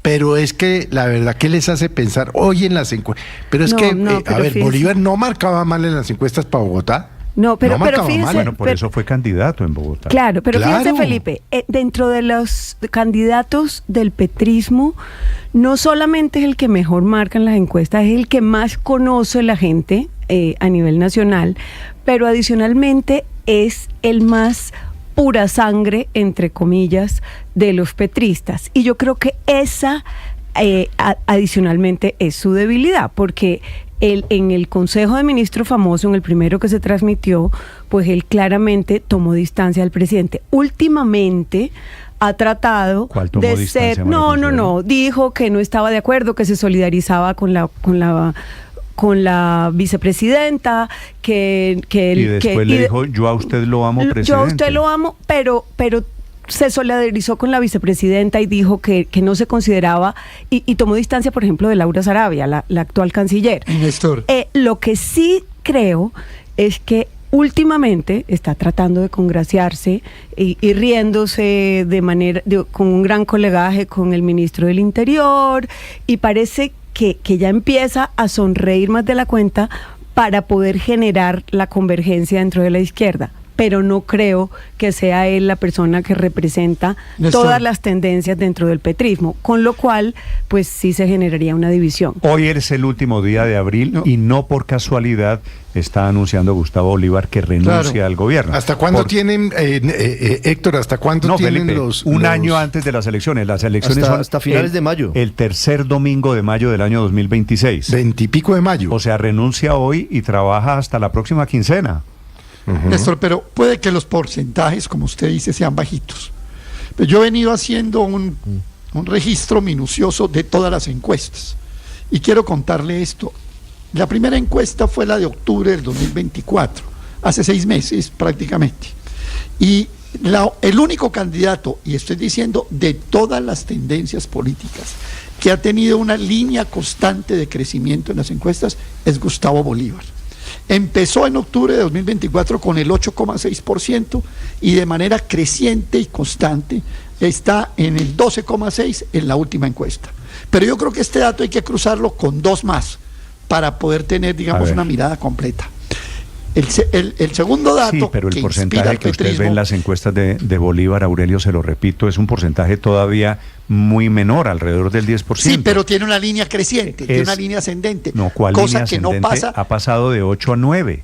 Pero es que la verdad, ¿qué les hace pensar hoy en las encuestas? Pero es Bolívar no marcaba mal en las encuestas para Bogotá. Pero fíjese, bueno, por eso fue candidato en Bogotá. Claro, pero fíjese, Felipe, dentro de los candidatos del petrismo, no solamente es el que mejor marca en las encuestas, es el que más conoce la gente a nivel nacional, pero adicionalmente es el más pura sangre, entre comillas, de los petristas. Y yo creo que esa adicionalmente es su debilidad, porque en el Consejo de Ministros famoso, en el primero que se transmitió, pues él claramente tomó distancia del presidente. Últimamente ha tratado de ser... No, dijo que no estaba de acuerdo, que se solidarizaba con la vicepresidenta, que y después le dijo, yo a usted lo amo, presidente. Yo a usted lo amo, pero se solidarizó con la vicepresidenta y dijo que no se consideraba, y tomó distancia, por ejemplo, de Laura Sarabia, la actual canciller. Néstor. Lo que sí creo es que últimamente está tratando de congraciarse y riéndose con un gran colegaje con el ministro del Interior, y parece que ya empieza a sonreír más de la cuenta para poder generar la convergencia dentro de la izquierda. Pero no creo que sea él la persona que representa todas las tendencias dentro del petrismo, con lo cual, pues sí se generaría una división. Hoy es el último día de abril y no por casualidad está anunciando Gustavo Bolívar que renuncia al gobierno. ¿Hasta cuándo tienen, Héctor, hasta cuándo tienen Felipe, un año antes de las elecciones? Las elecciones son hasta finales de mayo. El tercer domingo de mayo del año 2026. 20 y pico de mayo. O sea, renuncia hoy y trabaja hasta la próxima quincena. Néstor, pero puede que los porcentajes, como usted dice, sean bajitos. Pero yo he venido haciendo un registro minucioso de todas las encuestas. Y quiero contarle esto. La primera encuesta fue la de octubre del 2024, hace 6 meses prácticamente. Y el único candidato, y estoy diciendo de todas las tendencias políticas, que ha tenido una línea constante de crecimiento en las encuestas es Gustavo Bolívar. Empezó en octubre de 2024 con el 8,6% y de manera creciente y constante está en el 12,6% en la última encuesta. Pero yo creo que este dato hay que cruzarlo con 2 más para poder tener, digamos, una mirada completa. El segundo dato, sí, pero el porcentaje que usted ve en las encuestas de Bolívar, Aurelio, se lo repito, es un porcentaje todavía muy menor, alrededor del 10%. Sí, pero tiene una línea creciente, tiene una línea ascendente. No, ¿cuál cosa línea que ascendente? No pasa. Ha pasado de 8 a 9,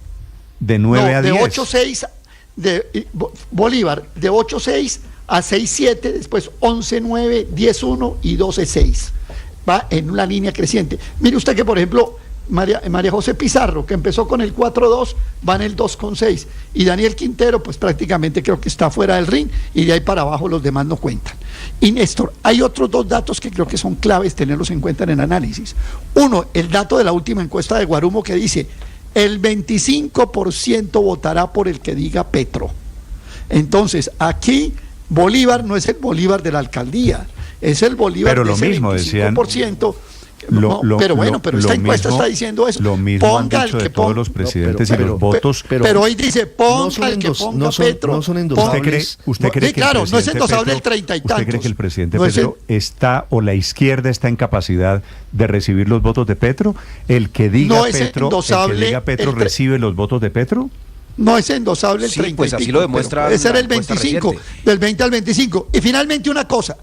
de 9 a 10. De 8,6 de Bolívar, de 8,6 a 6,7, después 11,9, 10,1 y 12,6. Va en una línea creciente. Mire usted que, por ejemplo, María José Pizarro, que empezó con el 4,2, va en el 2,6. Y Daniel Quintero, pues prácticamente creo que está fuera del ring, y de ahí para abajo los demás no cuentan. Y Néstor, hay otros 2 datos que creo que son claves tenerlos en cuenta en el análisis. Uno, el dato de la última encuesta de Guarumo que dice, el 25% votará por el que diga Petro. Entonces, aquí Bolívar no es el Bolívar de la alcaldía, es el Bolívar pero de ese mismo 25%. Pero esta encuesta está diciendo eso. Lo mismo han dicho de todos los presidentes y los votos. Pero hoy dice, ponga el que ponga Petro. No son endosables. ¿Usted cree que claro, no es endosable el 30 y tantos. ¿Usted cree que el presidente Petro está, o la izquierda está en capacidad de recibir los votos de Petro? ¿El que diga Petro recibe los votos de Petro? No es endosable el 30 pues así lo demuestra. Debe ser el 25, del 20 al 25. Y finalmente una cosa,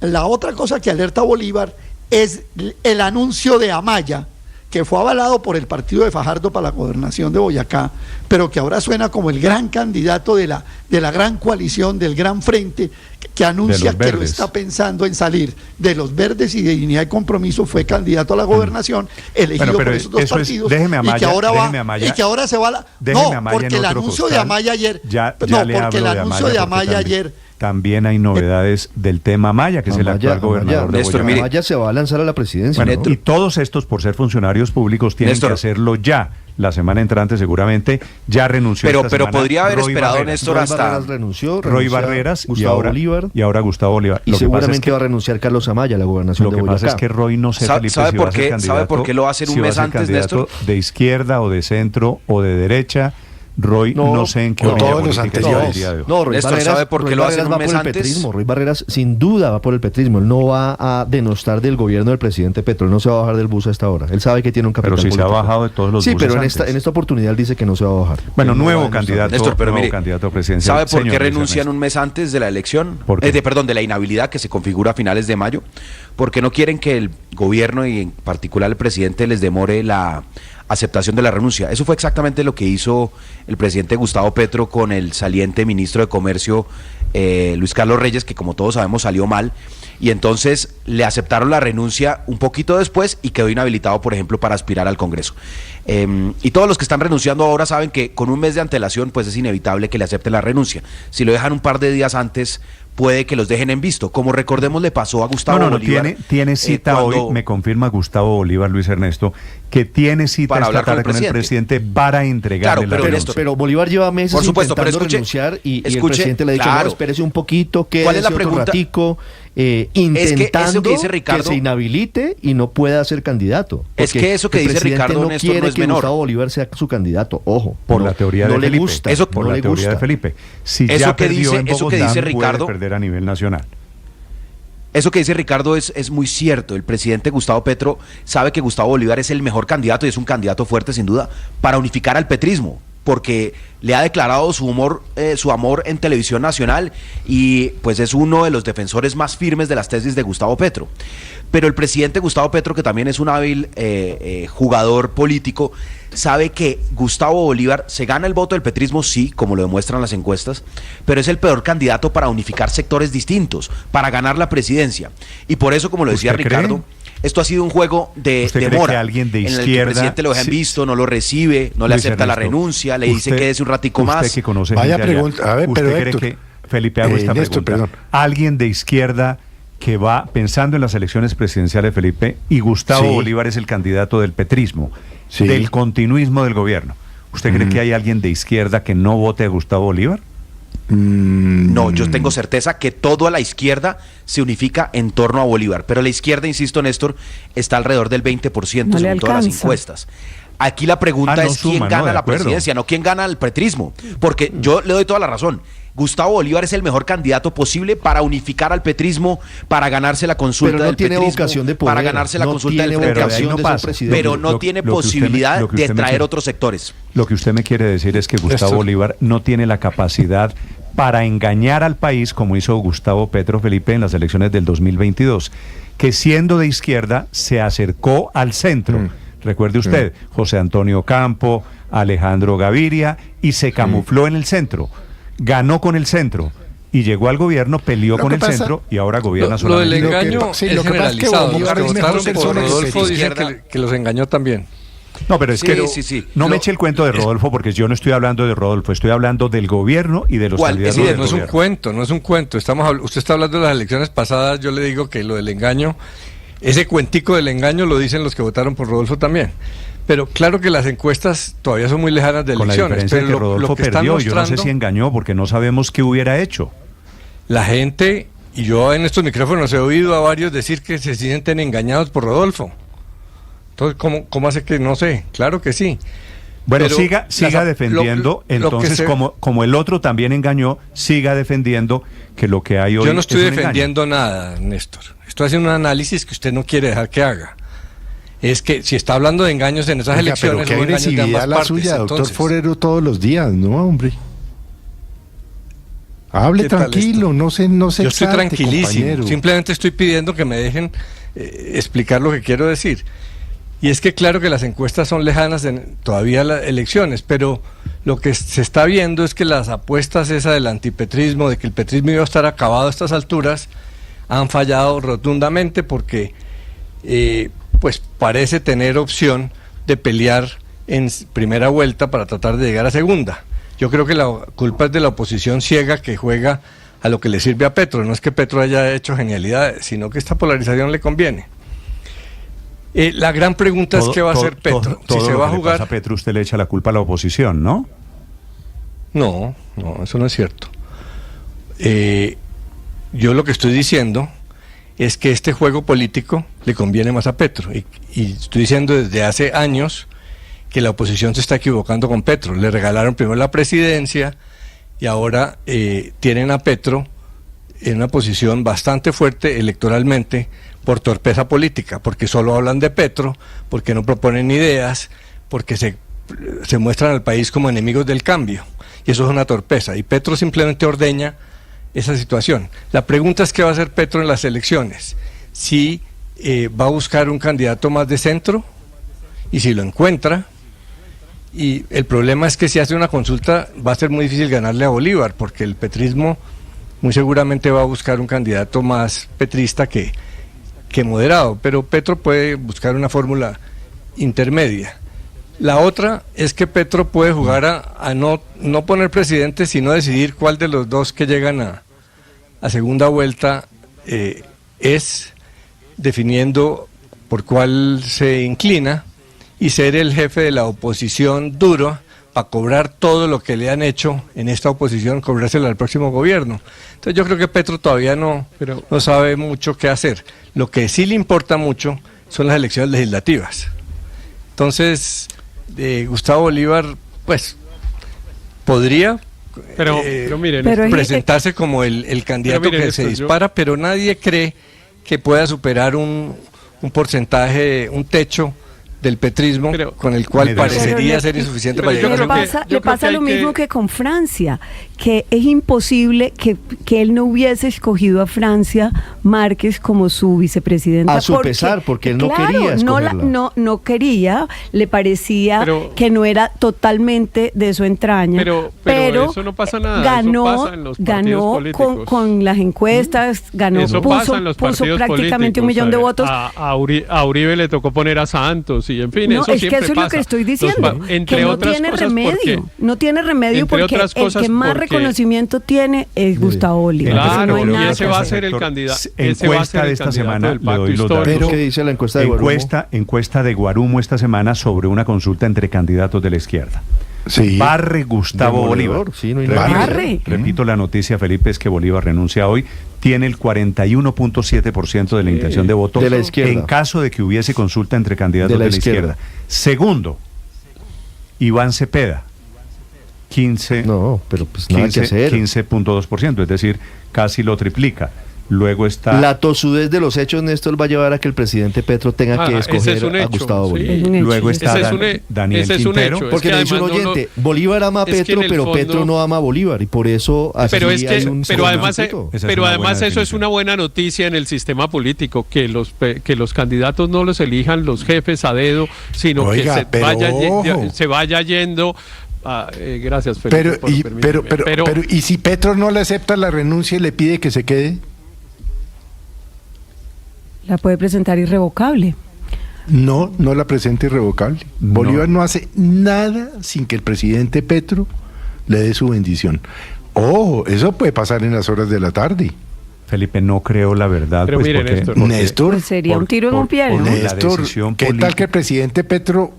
la otra cosa que alerta a Bolívar es el anuncio de Amaya, que fue avalado por el partido de Fajardo para la gobernación de Boyacá, pero que ahora suena como el gran candidato de la gran coalición, del gran frente, que anuncia que lo está pensando en salir de los Verdes y de Dignidad y Compromiso. Fue candidato a la gobernación, elegido por esos 2 partidos, y que ahora y que ahora se va a la... No, porque el anuncio de Amaya ayer... porque el anuncio de Amaya ayer... También hay novedades del tema Amaya, que es el actual gobernador de Boyacá. Amaya se va a lanzar a la presidencia. Bueno, y todos estos, por ser funcionarios públicos, tienen que hacerlo ya. La semana entrante seguramente ya renunció. Pero podría haber esperado, Néstor, hasta... Roy Barreras Bolívar. Y ahora Gustavo Bolívar. Y seguramente va a renunciar Carlos Amaya a la gobernación de Boyacá. Lo que pasa es que Roy no sé, Felipe, ¿sabe por qué lo hacen un mes antes, Néstor? De izquierda o de centro o de derecha. Roy, no sé en qué todos los anteriores. No, Roy Barreras, ¿sabe por qué lo hacen un mes antes? Roy Barreras sin duda va por el petrismo. Él no va a denostar del gobierno del presidente Petro. Él no se va a bajar del bus a esta hora. Él sabe que tiene un capital político. Pero si se ha bajado de todos los buses. Sí, pero en esta oportunidad él dice que no se va a bajar. Bueno, nuevo candidato, Néstor, pero mire, candidato presidencial. ¿Sabe por qué renuncian un mes antes de la elección? De la inhabilidad que se configura a finales de mayo? Porque no quieren que el gobierno y en particular el presidente les demore la aceptación de la renuncia. Eso fue exactamente lo que hizo el presidente Gustavo Petro con el saliente ministro de Comercio Luis Carlos Reyes, que como todos sabemos salió mal, y entonces le aceptaron la renuncia un poquito después y quedó inhabilitado, por ejemplo, para aspirar al Congreso. Y todos los que están renunciando ahora saben que con un mes de antelación pues es inevitable que le acepten la renuncia. Si lo dejan un par de días antes, puede que los dejen en visto, como recordemos le pasó a Gustavo Bolívar. Tiene cita hoy, me confirma Gustavo Bolívar, Luis Ernesto, que tiene cita para esta tarde con el presidente para entregarle la renuncia. Pero Bolívar lleva meses intentando renunciar y el presidente le ha dicho, no, espérese un poquito, ¿cuál es la pregunta? Otro ratico, intentando que se inhabilite y no pueda ser candidato. Es que eso que dice Ricardo, Néstor, no es menor. Gustavo Bolívar sea su candidato, ojo. Por la teoría de Felipe. Por la teoría de Felipe. Si ya perdió en Bogotá, puede perder a nivel nacional. Eso que dice Ricardo es muy cierto. El presidente Gustavo Petro sabe que Gustavo Bolívar es el mejor candidato y es un candidato fuerte sin duda para unificar al petrismo, porque le ha declarado su amor en televisión nacional y pues es uno de los defensores más firmes de las tesis de Gustavo Petro. Pero el presidente Gustavo Petro, que también es un hábil jugador político, sabe que Gustavo Bolívar se gana el voto del petrismo, sí, como lo demuestran las encuestas, pero es el peor candidato para unificar sectores distintos, para ganar la presidencia. Y por eso, como lo decía Ricardo, esto ha sido un juego de demora, alguien de izquierda, en el que el presidente lo deja en visto, no lo recibe, no le acepta la renuncia, le dice quédese un ratico más. Que conoce Vaya pregunta, a ver, ¿usted pero cree Héctor, que, Felipe, hago esta pregunta, alguien de izquierda que va pensando en las elecciones presidenciales, Felipe, y Gustavo Bolívar es el candidato del petrismo, del continuismo del gobierno, ¿usted cree que hay alguien de izquierda que no vote a Gustavo Bolívar? No, yo tengo certeza que toda la izquierda se unifica en torno a Bolívar, pero la izquierda, insisto, Néstor, está alrededor del 20% según todas las encuestas. Aquí la pregunta es quién gana la presidencia, no quién gana el petrismo, porque yo le doy toda la razón. Gustavo Bolívar es el mejor candidato posible para unificar al petrismo, para ganarse la consulta del petrismo, de poder, para ganarse la consulta del Frente Amplio, pero no tiene posibilidad de traer otros sectores. Lo que usted me quiere decir es que Gustavo Bolívar no tiene la capacidad para engañar al país como hizo Gustavo Petro Felipe en las elecciones del 2022, que siendo de izquierda se acercó al centro. Recuerde usted, José Antonio Campo, Alejandro Gaviria, y se camufló en el centro. Ganó con el centro y llegó al gobierno, peleó con el centro y ahora gobierna solamente. Lo del engaño es generalizado. Los que votaron por Rodolfo dicen que los engañó también. No, pero es no me eche el cuento de Rodolfo, porque yo no estoy hablando de Rodolfo, estoy hablando del gobierno y de los candidatos del gobierno. No es un cuento. Usted está hablando de las elecciones pasadas, yo le digo que lo del engaño, ese cuentico del engaño lo dicen los que votaron por Rodolfo también. Pero claro que las encuestas todavía son muy lejanas de elecciones. Con la diferencia de que Rodolfo perdió, yo no sé si engañó, porque no sabemos qué hubiera hecho. La gente, y yo en estos micrófonos he oído a varios decir que se sienten engañados por Rodolfo. Entonces, ¿cómo hace que no sé? Claro que sí. Bueno, siga defendiendo, entonces como el otro también engañó, siga defendiendo que lo que hay hoy. Yo no estoy defendiendo nada, Néstor. Estoy haciendo un análisis que usted no quiere dejar que haga. Es que si está hablando de engaños en esas elecciones, pero qué agresividad la suya, doctor Forero, todos los días, ¿no, hombre? Hable tranquilo, no se Yo estoy tranquilísimo, compañero. Simplemente estoy pidiendo que me dejen explicar lo que quiero decir. Y es que claro que las encuestas son lejanas todavía las elecciones, pero lo que se está viendo es que las apuestas esa del antipetrismo, de que el petrismo iba a estar acabado a estas alturas, han fallado rotundamente porque pues parece tener opción de pelear en primera vuelta para tratar de llegar a segunda. Yo creo que la culpa es de la oposición ciega que juega a lo que le sirve a Petro. No es que Petro haya hecho genialidades, sino que esta polarización le conviene. La gran pregunta es qué va a hacer Petro. Si se va a jugar a Petro, usted le echa la culpa a la oposición, ¿no? No, eso no es cierto. Yo lo que estoy diciendo es que este juego político le conviene más a Petro. Y estoy diciendo desde hace años que la oposición se está equivocando con Petro. Le regalaron primero la presidencia y ahora tienen a Petro en una posición bastante fuerte electoralmente por torpeza política, porque solo hablan de Petro, porque no proponen ideas, porque se muestran al país como enemigos del cambio. Y eso es una torpeza. Y Petro simplemente ordeña esa situación. La pregunta es qué va a hacer Petro en las elecciones. Si va a buscar un candidato más de centro, y si lo encuentra. Y el problema es que si hace una consulta va a ser muy difícil ganarle a Bolívar, porque el petrismo muy seguramente va a buscar un candidato más petrista que moderado, pero Petro puede buscar una fórmula intermedia. La otra es que Petro puede jugar a no poner presidente, sino decidir cuál de los dos que llegan a segunda vuelta es, definiendo por cuál se inclina, y ser el jefe de la oposición duro para cobrar todo lo que le han hecho en esta oposición, cobrárselo al próximo gobierno. Entonces yo creo que Petro todavía no sabe mucho qué hacer. Lo que sí le importa mucho son las elecciones legislativas. Entonces, Gustavo Bolívar, pues, podría presentarse como el candidato que se dispara, pero nadie cree que pueda superar un porcentaje, un techo del petrismo, con el cual parecería ser insuficiente para llegar a le pasa lo mismo que con Francia, que es imposible que él no hubiese escogido a Francia Márquez como su vicepresidenta. A su pesar, porque él no quería escogerla. No quería, le parecía que no era totalmente de su entraña. Pero eso no pasa nada, ganó, eso pasa en los partidos políticos. Con las encuestas, puso prácticamente 1 millón de votos. A Uribe le tocó poner a Santos y en fin, eso siempre es que eso es lo que estoy diciendo, que no tiene remedio, porque el que más reconocimiento tiene es Gustavo Bolívar. Claro, y ese va a ser el candidato. Encuesta de esta semana, le doy los datos. ¿Qué dice la encuesta de Guarumo? Encuesta de Guarumo esta semana sobre una consulta entre candidatos de la izquierda. Sí. Barre Gustavo Bolívar. Sí, no hay Barre. Repito la noticia, Felipe, es que Bolívar renuncia hoy. Tiene el 41.7% de la intención de voto de la izquierda. en caso de que hubiese consulta entre candidatos de la izquierda. Segundo, Iván Cepeda. 15.2%, es decir, casi lo triplica. Luego está... La tosudez de los hechos, Néstor, va a llevar a que el presidente Petro tenga que escoger a Gustavo Bolívar. Luego está Daniel Quintero. Porque le dice un oyente, Bolívar ama a Petro, pero Petro no ama a Bolívar, y por eso pero además eso es una buena noticia en el sistema político, que los candidatos no los elijan los jefes a dedo, sino que se vaya yendo. Gracias, Felipe. Pero ¿y si Petro no le acepta la renuncia y le pide que se quede? La puede presentar irrevocable. No la presenta irrevocable. Bolívar no hace nada sin que el presidente Petro le dé su bendición. Ojo, eso puede pasar en las horas de la tarde. Felipe, no creo la verdad. Pero pues mire, Néstor, pues sería un tiro en un pie, ¿no? Néstor, ¿qué tal que el presidente Petro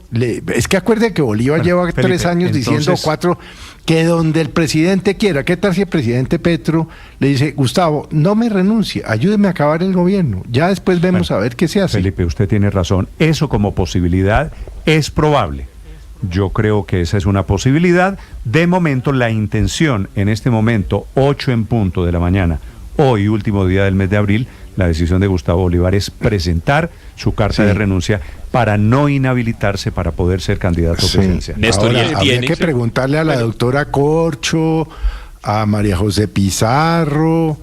es que acuerde que Bolívar lleva Felipe, 3 años diciendo 4 que donde el presidente quiera? ¿Qué tal si el presidente Petro le dice, Gustavo, no me renuncie, ayúdeme a acabar el gobierno, ya después vemos a ver qué se hace? Felipe, usted tiene razón, eso como posibilidad es probable. Yo creo que esa es una posibilidad. De momento, la intención en este momento, 8 en punto de la mañana, hoy, último día del mes de abril, la decisión de Gustavo Bolívar es presentar su carta de renuncia para no inhabilitarse para poder ser candidato presidencial. Néstor, habría que preguntarle a la doctora Corcho, a María José Pizarro.